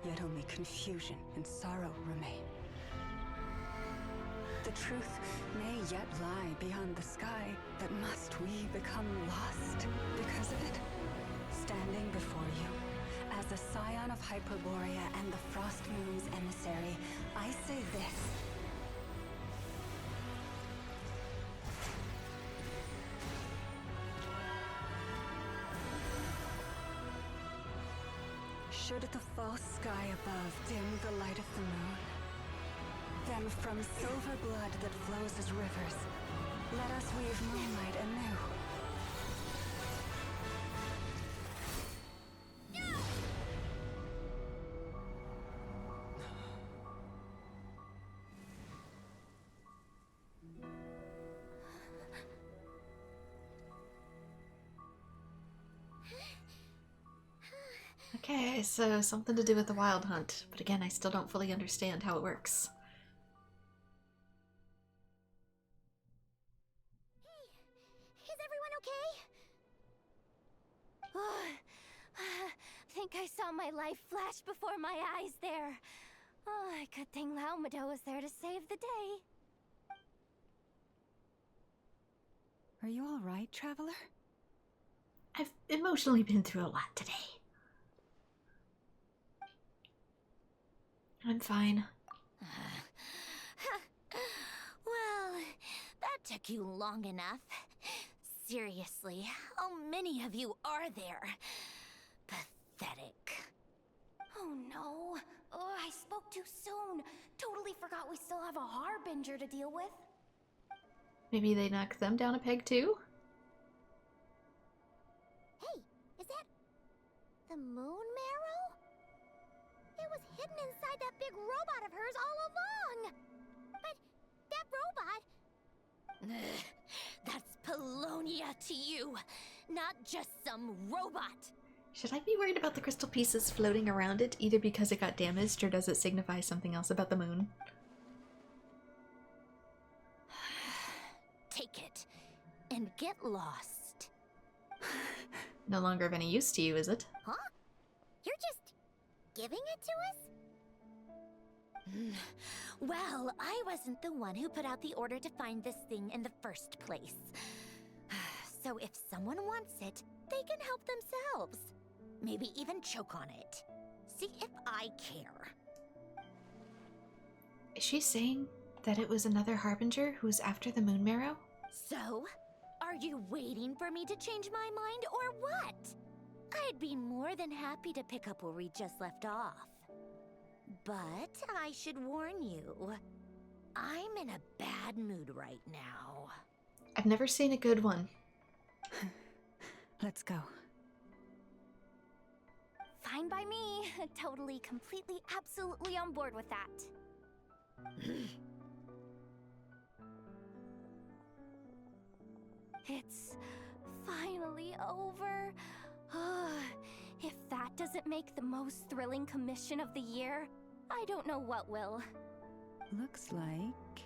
yet only confusion and sorrow remain. The truth may yet lie beyond the sky, but must we become lost because of it? Standing before you, as a scion of Hyperborea and the Frost Moon's emissary, I say this. Should the false sky above dim the light of the moon, then from silver blood that flows as rivers, let us weave moonlight anew. Okay, so something to do with the Wild Hunt, but again, I still don't fully understand how it works. Hey, is everyone okay? Think I saw my life flash before my eyes there. Oh, good thing Laumado was there to save the day. Are you all right, traveler? I've emotionally been through a lot today. I'm fine. Well, that took you long enough. Seriously, how many of you are there? Pathetic. Oh no. Oh, I spoke too soon. Totally forgot we still have a Harbinger to deal with. Maybe they knock them down a peg too? Hey, is that the moon marrow? It was hidden inside that big robot of hers all along! But that robot... That's Polonia to you, not just some robot. Should I be worried about the crystal pieces floating around it, either because it got damaged or does it signify something else about the moon? Take it and get lost. No longer of any use to you, is it? Huh? You're just giving it to us? Well, I wasn't the one who put out the order to find this thing in the first place. So if someone wants it, they can help themselves. Maybe even choke on it. See if I care. Is she saying that it was another Harbinger who was after the moon marrow? So, are you waiting for me to change my mind or what? I'd be more than happy to pick up where we just left off. But I should warn you, I'm in a bad mood right now. I've never seen a good one. Let's go. Fine by me. Totally, completely, absolutely on board with that. It's finally over. If that doesn't make the most thrilling commission of the year, I don't know what will. Looks like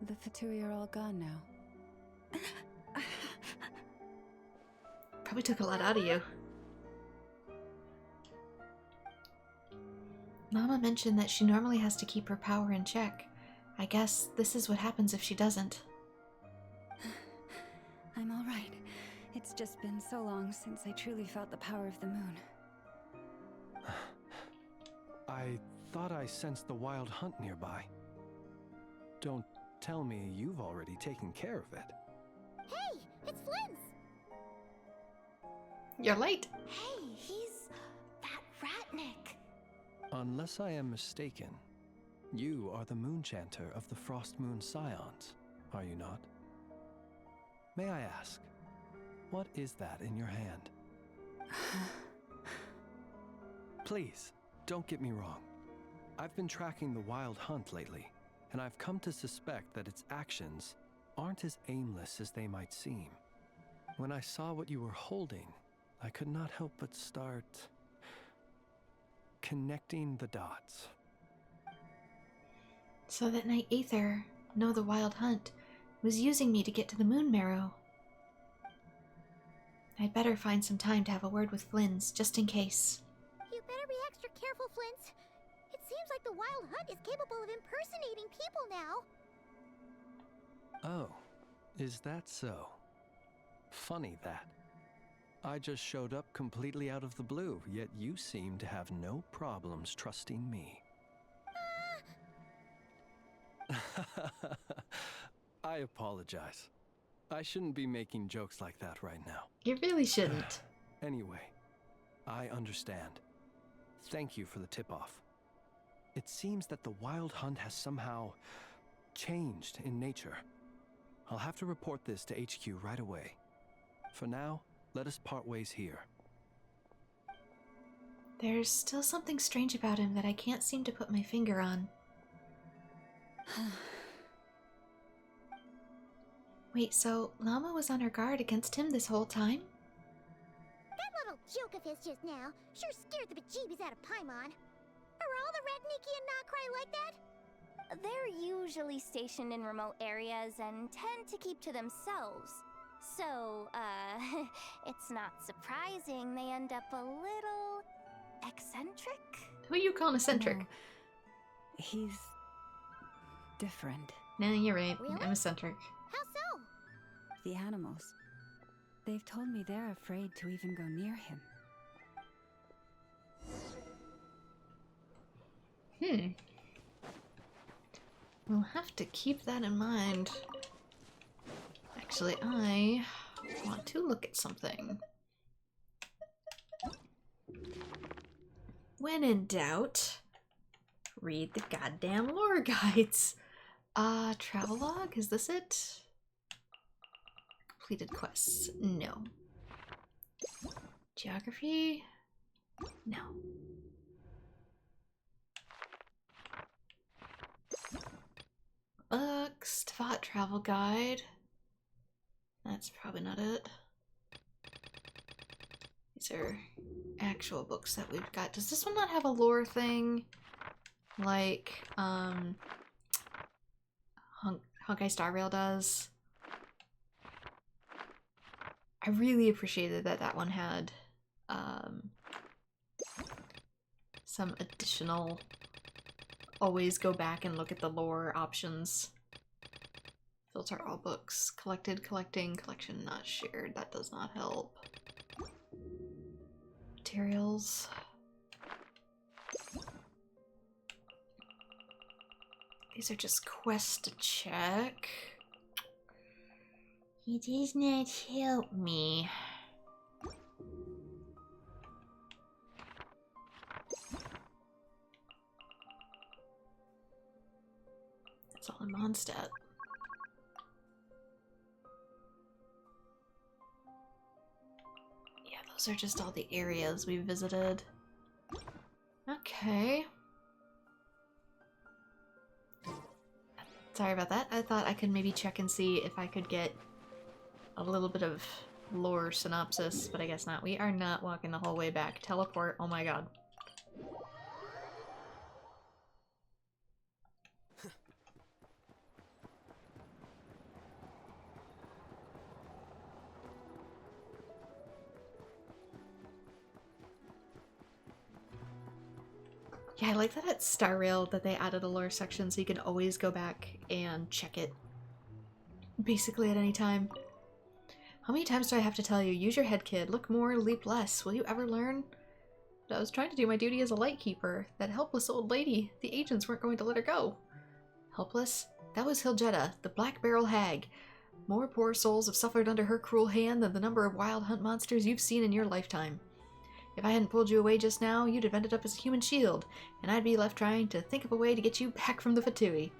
the Fatui are all gone now. Probably took a lot out of you. Mama mentioned that she normally has to keep her power in check. I guess this is what happens if she doesn't. I'm all right. It's just been so long since I truly felt the power of the moon. I thought I sensed the wild hunt nearby. Don't tell me you've already taken care of it. Hey, it's Flynn's! You're late. Hey, he's that Ratnik. Unless I am mistaken, you are the Moonchanter of the Frost Moon Scions, are you not? May I ask, what is that in your hand? Please, don't get me wrong. I've been tracking the wild hunt lately, and I've come to suspect that its actions aren't as aimless as they might seem. When I saw what you were holding, I could not help but start connecting the dots. So that Night Aether, no the Wild Hunt, was using me to get to the moon marrow. I'd better find some time to have a word with Flynn's, just in case. You better be extra careful, Flint. It seems like the Wild Hunt is capable of impersonating people now. Oh, is that so? Funny that. I just showed up completely out of the blue, yet you seem to have no problems trusting me. I apologize. I shouldn't be making jokes like that right now. You really shouldn't. Anyway, I understand. Thank you for the tip-off. It seems that the Wild Hunt has somehow changed in nature. I'll have to report this to HQ right away. For now, let us part ways here. There's still something strange about him that I can't seem to put my finger on. Wait, so Llama was on her guard against him this whole time? That little joke of his just now sure scared the bejeebies out of Paimon. Are all the Radniki and nod-krai like that? They're usually stationed in remote areas and tend to keep to themselves. So, it's not surprising they end up a little eccentric. Who are you calling eccentric? No, he's different. No, you're right. Really? I'm eccentric. How so? The animals. They've told me they're afraid to even go near him. We'll have to keep that in mind. Actually, I want to look at something. When in doubt, read the goddamn lore guides. Travelogue, is this it? Completed quests, no. Geography, no. Books, Tvat travel guide. That's probably not it. These are actual books that we've got. Does this one not have a lore thing? Like, Honkai Star Rail does? I really appreciated that that one had, some additional always go back and look at the lore options. Filter all books. Collected, collecting, collection not shared. That does not help. Materials. These are just quests to check. It does not help me. That's all in Mondstadt. Yeah, those are just all the areas we visited. Okay. Sorry about that. I thought I could maybe check and see if I could get a little bit of lore synopsis, but I guess not. We are not walking the whole way back. Teleport, oh my god. Yeah, I like that at Star Rail that they added a lore section so you can always go back and check it. Basically at any time. How many times do I have to tell you? Use your head, kid. Look more, leap less. Will you ever learn? But I was trying to do my duty as a lightkeeper. That helpless old lady. The agents weren't going to let her go. Helpless? That was Hiljetta, the Black Barrel Hag. More poor souls have suffered under her cruel hand than the number of wild hunt monsters you've seen in your lifetime. If I hadn't pulled you away just now, you'd have ended up as a human shield, and I'd be left trying to think of a way to get you back from the Fatui.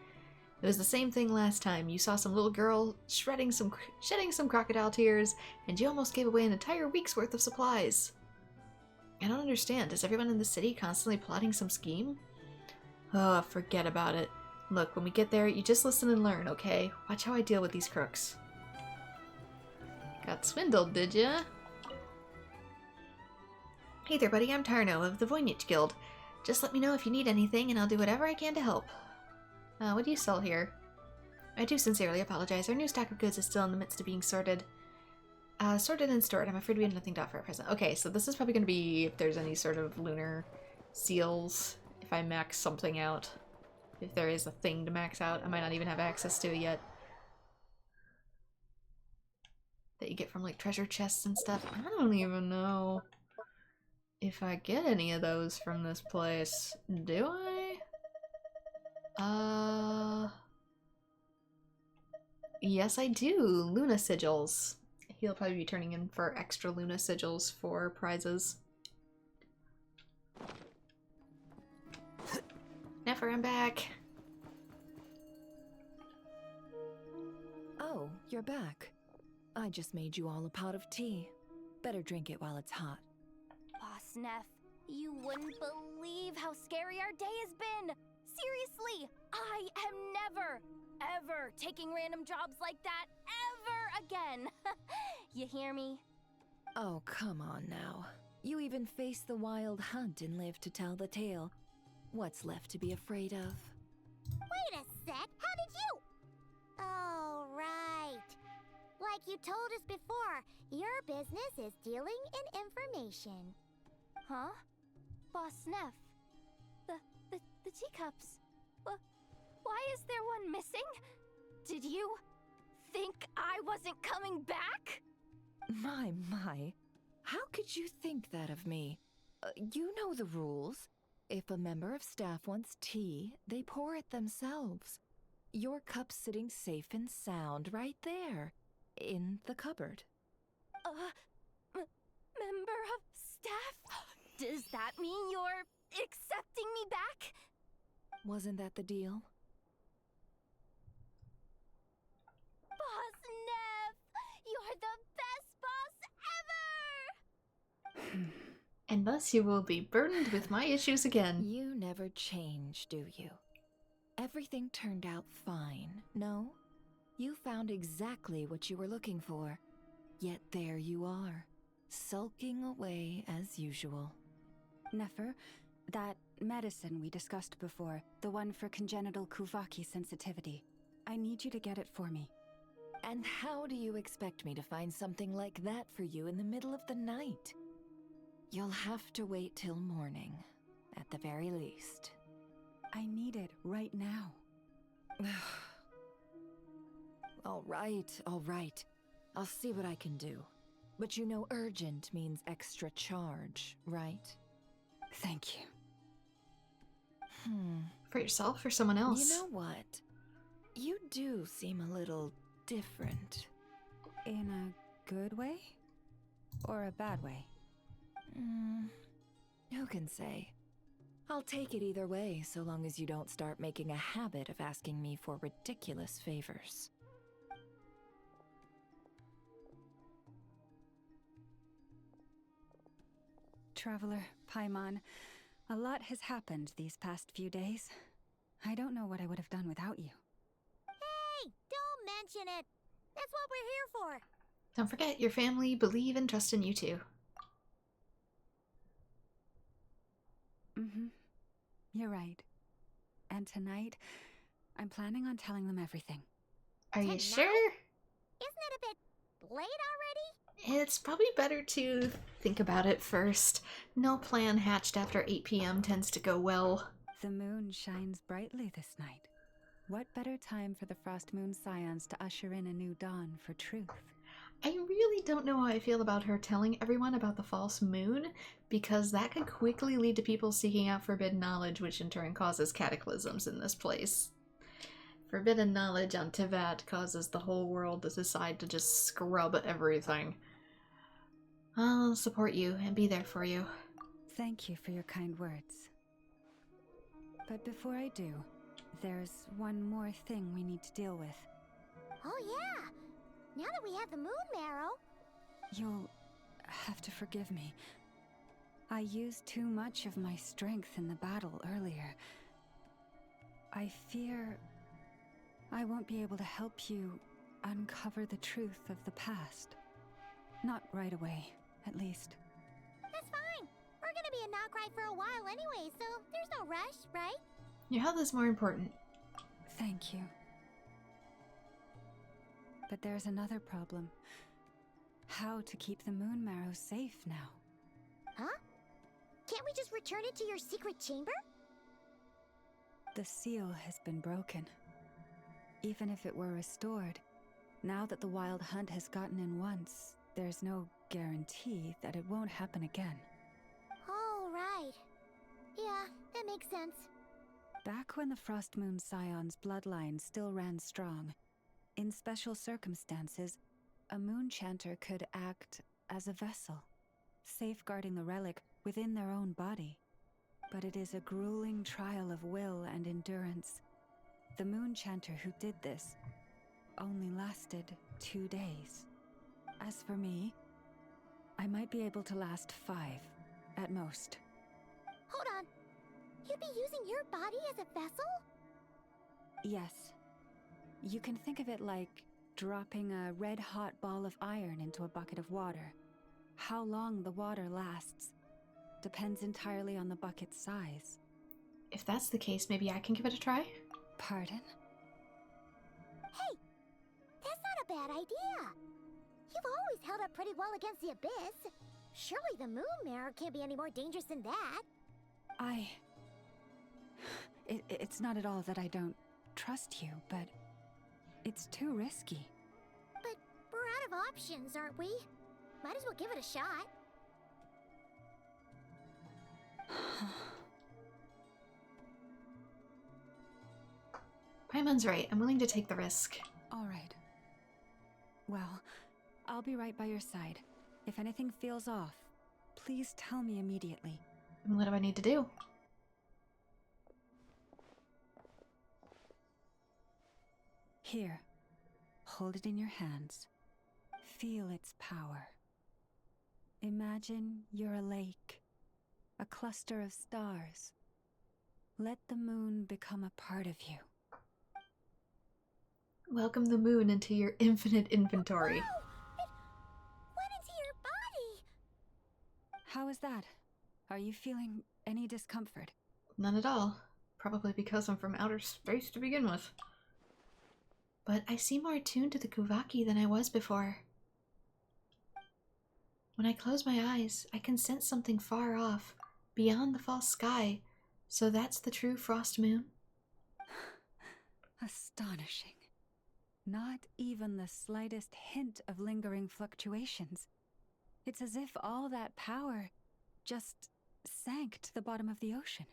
It was the same thing last time. You saw some little girl shedding some crocodile tears, and you almost gave away an entire week's worth of supplies. I don't understand. Is everyone in the city constantly plotting some scheme? Oh, forget about it. Look, when we get there, you just listen and learn, okay? Watch how I deal with these crooks. Got swindled, did ya? Hey there, buddy. I'm Tarno of the Voynich Guild. Just let me know if you need anything, and I'll do whatever I can to help. What do you sell here? I do sincerely apologize. Our new stock of goods is still in the midst of being sorted. Sorted and stored. I'm afraid we have nothing to offer at present. Okay, so this is probably going to be if there's any sort of lunar seals. If I max something out. If there is a thing to max out. I might not even have access to it yet. That you get from like treasure chests and stuff. I don't even know if I get any of those from this place. Do I? Yes I do. Luna sigils. He'll probably be turning in for extra Luna sigils for prizes. Never, I'm back. Oh, you're back. I just made you all a pot of tea. Better drink it while it's hot. Boss Neff, you wouldn't believe how scary our day has been! Seriously, I am never, ever taking random jobs like that ever again! You hear me? Oh, come on now. You even faced the wild hunt and lived to tell the tale. What's left to be afraid of? Wait a sec, how did you? Oh, right. Like you told us before, your business is dealing in information. Huh? Boss Neff, the teacups. Why is there one missing? Did you think I wasn't coming back? My. How could you think that of me? You know the rules. If a member of staff wants tea, they pour it themselves. Your cup's sitting safe and sound right there, in the cupboard. Member of staff? Does that mean you're accepting me back? Wasn't that the deal? Boss Neff! You're the best boss ever! And thus you will be burdened with my issues again. You never change, do you? Everything turned out fine, no? You found exactly what you were looking for. Yet there you are, sulking away as usual. Nefer, that medicine we discussed before, the one for congenital Kuvaki sensitivity, I need you to get it for me. And how do you expect me to find something like that for you in the middle of the night? You'll have to wait till morning, at the very least. I need it right now. All right. I'll see what I can do. But you know urgent means extra charge, right? Thank you. For yourself or someone else? You know what? You do seem a little different. In a good way? Or a bad way? Who can say? I'll take it either way, so long as you don't start making a habit of asking me for ridiculous favors. Traveler, Paimon, a lot has happened these past few days. I don't know what I would have done without you. Hey, don't mention it. That's what we're here for. Don't forget, your family believe and trust in you too. You're right. And tonight, I'm planning on telling them everything. Are you sure? Isn't it a bit late already? It's probably better to think about it first. No plan hatched after 8 p.m. tends to go well. The moon shines brightly this night. What better time for the Frost Moon Scions to usher in a new dawn for truth? I really don't know how I feel about her telling everyone about the false moon, because that could quickly lead to people seeking out forbidden knowledge, which in turn causes cataclysms in this place. Forbidden knowledge on Tivat causes the whole world to decide to just scrub everything. I'll support you and be there for you. Thank you for your kind words. But before I do, there's one more thing we need to deal with. Oh yeah! Now that we have the moon marrow... You'll have to forgive me. I used too much of my strength in the battle earlier. I fear I won't be able to help you uncover the truth of the past. Not right away, at least. That's fine. We're gonna be a nod-krai for a while anyway, so there's no rush, right? Your health is more important. Thank you. But there's another problem. How to keep the moon marrow safe now? Huh? Can't we just return it to your secret chamber? The seal has been broken. Even if it were restored, now that the wild hunt has gotten in once, there's no guarantee that it won't happen again. Oh, right. Yeah, that makes sense. Back when the Frost Moon Scion's bloodline still ran strong, in special circumstances, a moon chanter could act as a vessel, safeguarding the relic within their own body. But it is a grueling trial of will and endurance. The moon chanter who did this only lasted 2 days. As for me, I might be able to last 5, at most. Hold on. You'd be using your body as a vessel? Yes. You can think of it like dropping a red-hot ball of iron into a bucket of water. How long the water lasts depends entirely on the bucket's size. If that's the case, maybe I can give it a try? Pardon? Hey! That's not a bad idea! You've always held up pretty well against the abyss. Surely the moon mirror can't be any more dangerous than that. It's not at all that I don't trust you, but it's too risky. But we're out of options, aren't we? Might as well give it a shot. Paimon's right. I'm willing to take the risk. All right. Well, I'll be right by your side. If anything feels off, please tell me immediately. And what do I need to do? Here. Hold it in your hands. Feel its power. Imagine you're a lake, a cluster of stars. Let the moon become a part of you. Welcome the moon into your infinite inventory. Whoa! It went into your body! was that? Are you feeling any discomfort? None at all. Probably because I'm from outer space to begin with. But I seem more attuned to the Kuvaki than I was before. When I close my eyes, I can sense something far off, beyond the false sky. So that's the true frost moon? Astonishing. Not even the slightest hint of lingering fluctuations. It's as if all that power just sank to the bottom of the ocean.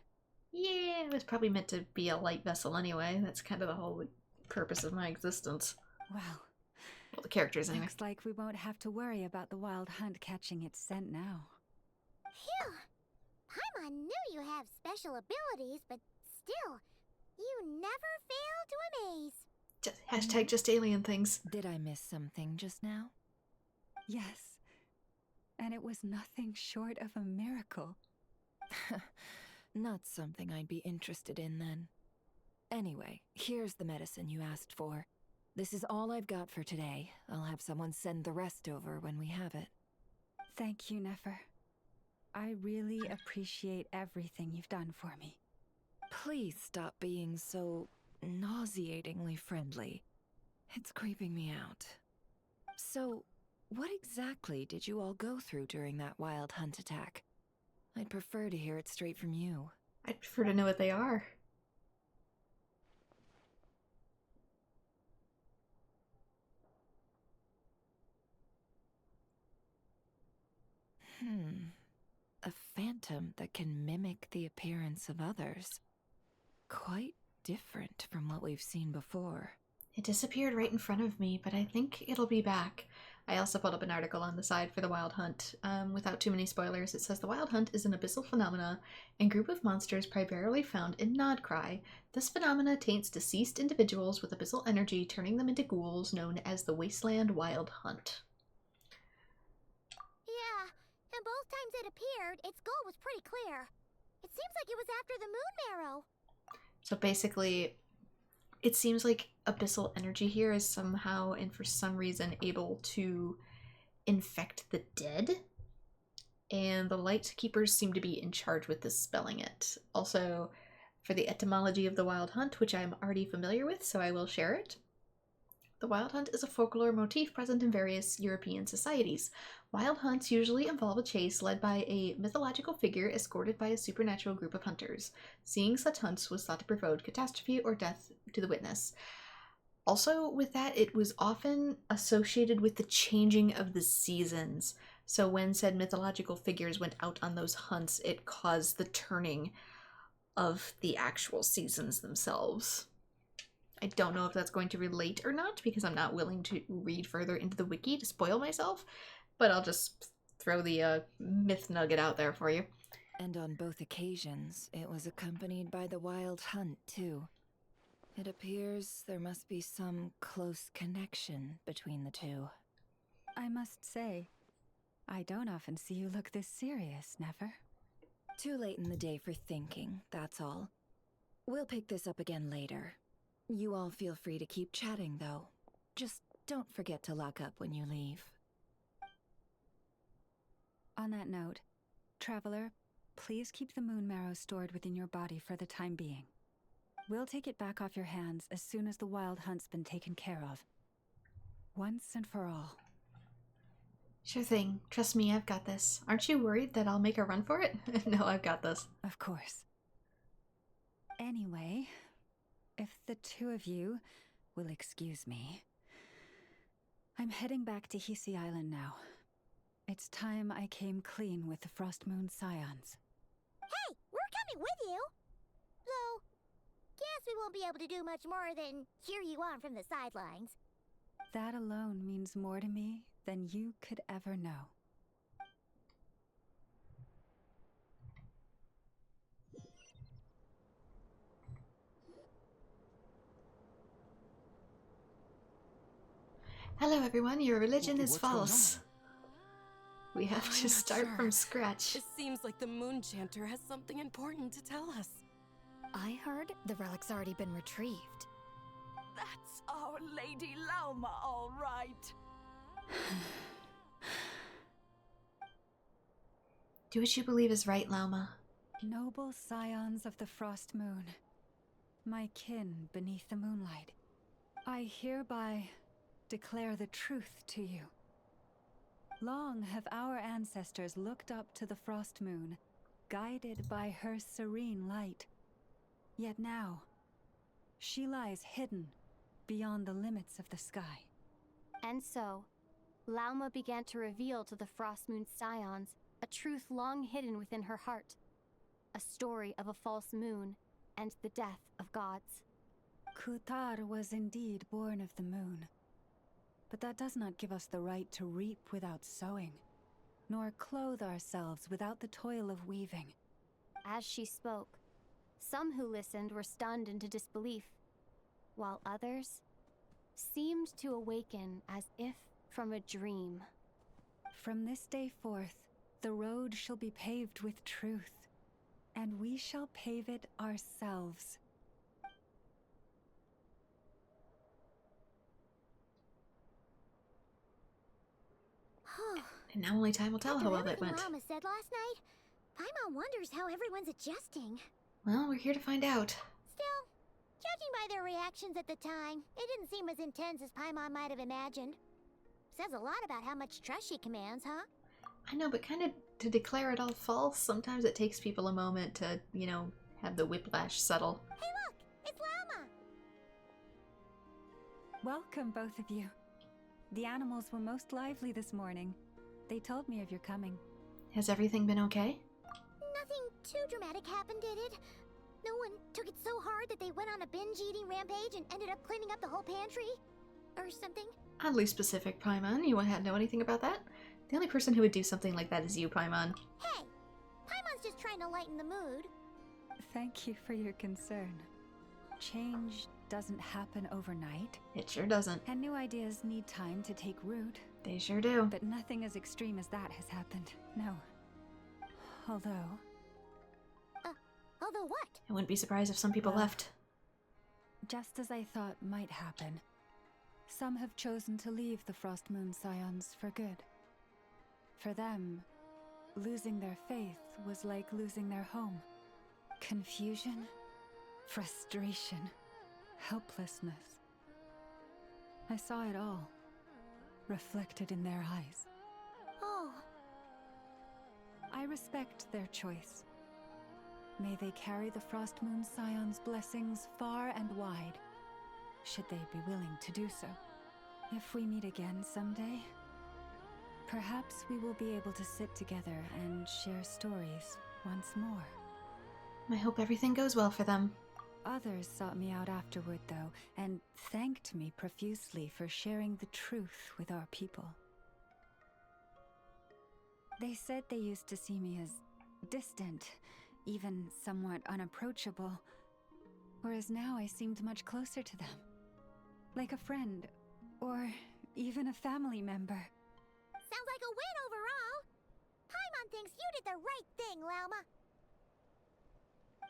Yeah, it was probably meant to be a light vessel anyway. That's kind of the whole purpose of my existence. Well, the characters anyway. Looks like we won't have to worry about the wild hunt catching its scent now. Phew! Paimon knew you have special abilities, but still, you never fail to amaze. Just alien things. Did I miss something just now? Yes. And it was nothing short of a miracle. Not something I'd be interested in then. Anyway, here's the medicine you asked for. This is all I've got for today. I'll have someone send the rest over when we have it. Thank you, Nefer. I really appreciate everything you've done for me. Please stop being so nauseatingly friendly. It's creeping me out. So, what exactly did you all go through during that wild hunt attack? I'd prefer to hear it straight from you. I'd prefer to know what they are. A phantom that can mimic the appearance of others. Quite different from what we've seen before. It disappeared right in front of me, but I think it'll be back. I also pulled up an article on the side for the Wild Hunt. Without too many spoilers, it says the Wild Hunt is an abyssal phenomena and group of monsters primarily found in nod-krai. This phenomena taints deceased individuals with abyssal energy, turning them into ghouls known as the Wasteland Wild Hunt. Yeah, and both times it appeared, its goal was pretty clear. It seems like it was after the moon marrow. So basically, it seems like abyssal energy here is somehow and for some reason able to infect the dead. And the Light Keepers seem to be in charge with dispelling it. Also, for the etymology of the Wild Hunt, which I'm already familiar with, so I will share it. The Wild Hunt is a folklore motif present in various European societies. Wild hunts usually involve a chase led by a mythological figure escorted by a supernatural group of hunters. Seeing such hunts was thought to provoke catastrophe or death to the witness. Also, with that, it was often associated with the changing of the seasons. So when said mythological figures went out on those hunts, it caused the turning of the actual seasons themselves. I don't know if that's going to relate or not, because I'm not willing to read further into the wiki to spoil myself, but I'll just throw the myth nugget out there for you. And on both occasions, it was accompanied by the Wild Hunt, too. It appears there must be some close connection between the two. I must say, I don't often see you look this serious, Nefer. Too late in the day for thinking, that's all. We'll pick this up again later. You all feel free to keep chatting, though. Just don't forget to lock up when you leave. On that note, Traveler, please keep the moon marrow stored within your body for the time being. We'll take it back off your hands as soon as the wild hunt's been taken care of. Once and for all. Sure thing. Trust me, I've got this. Aren't you worried that I'll make a run for it? No, I've got this. Of course. Anyway, if the two of you will excuse me, I'm heading back to Hisi Island now. It's time I came clean with the Frost Moon Scions. Hey, we're coming with you! Though, guess we won't be able to do much more than cheer you on from the sidelines. That alone means more to me than you could ever know. Hello everyone, your religion is What's false. We have to start from scratch. It seems like the Moon Chanter has something important to tell us. I heard the relic's already been retrieved. That's Our Lady Lauma, all right. Do what you believe is right, Lauma. Noble scions of the Frost Moon, my kin beneath the moonlight, I hereby declare the truth to you. Long have our ancestors looked up to the Frost Moon, guided by her serene light. Yet now, she lies hidden beyond the limits of the sky. And so, Lauma began to reveal to the Frost Moon scions a truth long hidden within her heart. A story of a false moon and the death of gods. Kutar was indeed born of the moon. But that does not give us the right to reap without sowing, nor clothe ourselves without the toil of weaving. As she spoke, some who listened were stunned into disbelief, while others seemed to awaken as if from a dream. From this day forth, the road shall be paved with truth, and we shall pave it ourselves. And now only time will tell how well that went. Lauma said last night, Paimon wonders how everyone's adjusting. Well, we're here to find out. Still, judging by their reactions at the time, it didn't seem as intense as Paimon might have imagined. Says a lot about how much trust she commands, huh? I know, but kind of to declare it all false, sometimes it takes people a moment to, you know, have the whiplash settle. Hey look! It's Lauma! Welcome, both of you. The animals were most lively this morning. They told me of your coming. Has everything been okay? Nothing too dramatic happened, did it? No one took it so hard that they went on a binge-eating rampage and ended up cleaning up the whole pantry? Or something? Oddly specific, Paimon. You wouldn't know anything about that? The only person who would do something like that is you, Paimon. Hey! Paimon's just trying to lighten the mood. Thank you for your concern. Change doesn't happen overnight. It sure doesn't. And new ideas need time to take root. They sure do. But nothing as extreme as that has happened. No. Although... Although what? I wouldn't be surprised if some people left. Just as I thought might happen, some have chosen to leave the Frost Moon Scions for good. For them, losing their faith was like losing their home. Confusion, frustration, helplessness. I saw it all, reflected in their eyes. Oh. I respect their choice. May they carry the Frost Moon Scion's blessings far and wide, should they be willing to do so. If we meet again someday, perhaps we will be able to sit together and share stories once more. I hope everything goes well for them. Others sought me out afterward, though, and thanked me profusely for sharing the truth with our people. They said they used to see me as distant, even somewhat unapproachable, whereas now I seemed much closer to them. Like a friend, or even a family member. Sounds like a win overall! Paimon thinks you did the right thing, Lauma!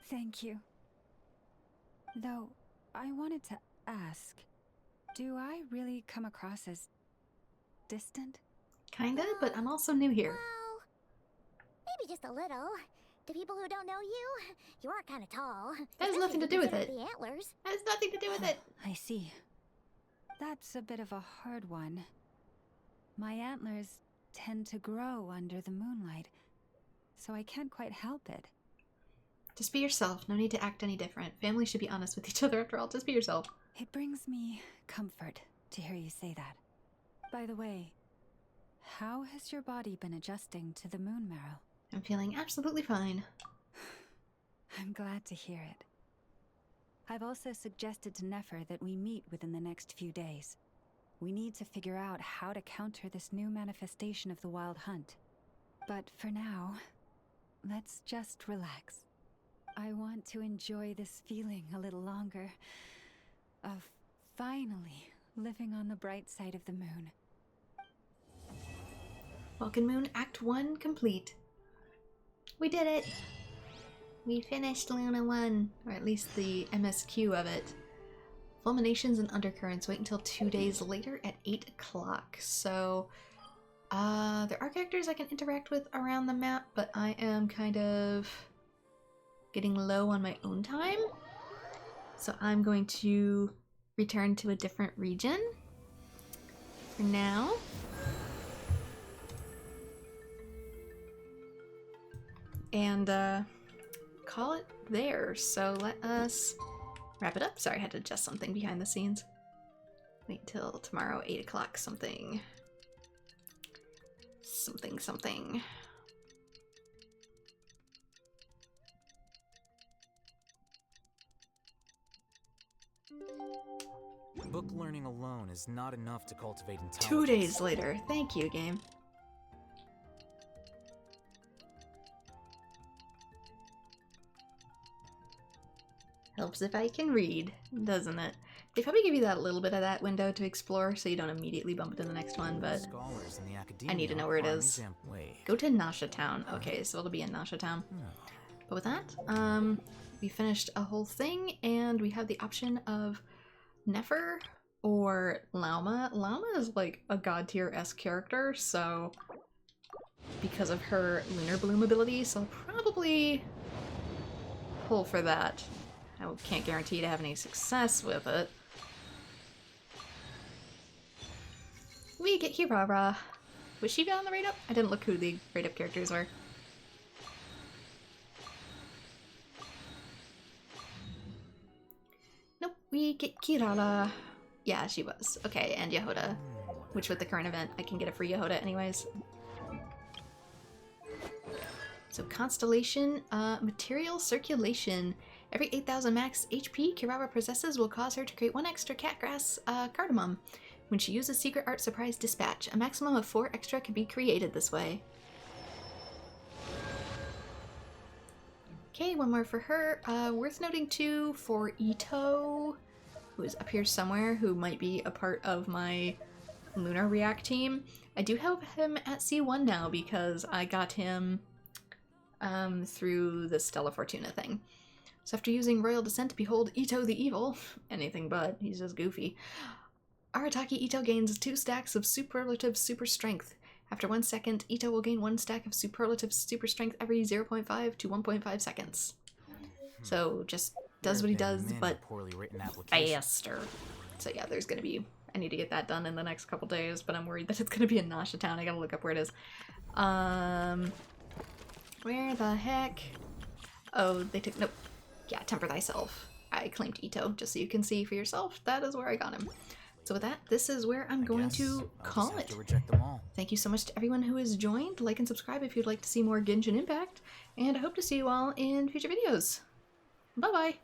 Thank you. Though, I wanted to ask, do I really come across as distant? Kinda, but I'm also new here. Well, maybe just a little. To people who don't know you, you are kind of tall. That has nothing to do with it. The antlers. That has nothing to do with it. I see. That's a bit of a hard one. My antlers tend to grow under the moonlight, so I can't quite help it. Just be yourself. No need to act any different. Families should be honest with each other after all. Just be yourself. It brings me comfort to hear you say that. By the way, how has your body been adjusting to the moon marrow? I'm feeling absolutely fine. I'm glad to hear it. I've also suggested to Nefer that we meet within the next few days. We need to figure out how to counter this new manifestation of the Wild Hunt. But for now, let's just relax. I want to enjoy this feeling a little longer of finally living on the bright side of the moon. Welkin Moon Act 1 complete. We did it! We finished Luna 1, or at least the MSQ of it. Fulminations and Undercurrents wait until 2 days later at 8 o'clock, so There are characters I can interact with around the map, but I am kind of getting low on my own time. So I'm going to return to a different region for now. And call it there. So let us wrap it up. Sorry, I had to adjust something behind the scenes. Wait till tomorrow, 8 o'clock something. Something. Book learning alone is not enough to cultivate intelligence. 2 days later. Thank you, game. Helps if I can read, doesn't it? They probably give you that little bit of that window to explore so you don't immediately bump into the next one, but I need to know where it is. Go to Nasha Town. Okay, so it'll be in Nasha Town. But with that, we finished a whole thing, and we have the option of Nefer or Lauma. Lauma is like a god tier-esque character, so because of her Lunar Bloom ability, so I'll probably pull for that. I can't guarantee to have any success with it. We get Hirara. Was she on the rate up? I didn't look who the rate up characters were. Nope, we get Kirara. Yeah, she was. Okay, and Yehoda. Which with the current event, I can get a free Yehoda anyways. So Constellation, Material Circulation. Every 8,000 max HP Kirara possesses will cause her to create 1 extra catgrass cardamom. When she uses Secret Art Surprise Dispatch, a maximum of 4 extra can be created this way. Okay, one more for her. Worth noting too for Ito, who is up here somewhere, who might be a part of my Lunar React team. I do have him at C1 now because I got him through the Stella Fortuna thing. So after using Royal Descent, behold Ito the Evil. Anything but, he's just goofy. Arataki Ito gains 2 stacks of Superlative Super Strength. After 1 second, Ito will gain 1 stack of Superlative Super Strength every 0.5 to 1.5 seconds. So just does what he does, but faster. So yeah, there's gonna be... I need to get that done in the next couple days, but I'm worried that it's gonna be in Nasha Town. I gotta look up where it is. Where the heck? Oh, they took... Nope. Yeah, Temper Thyself. I claimed Ito, just so you can see for yourself. That is where I got him. So with that, this is where I'm going to call it. Thank you so much to everyone who has joined. Like and subscribe if you'd like to see more Genshin Impact. And I hope to see you all in future videos. Bye-bye!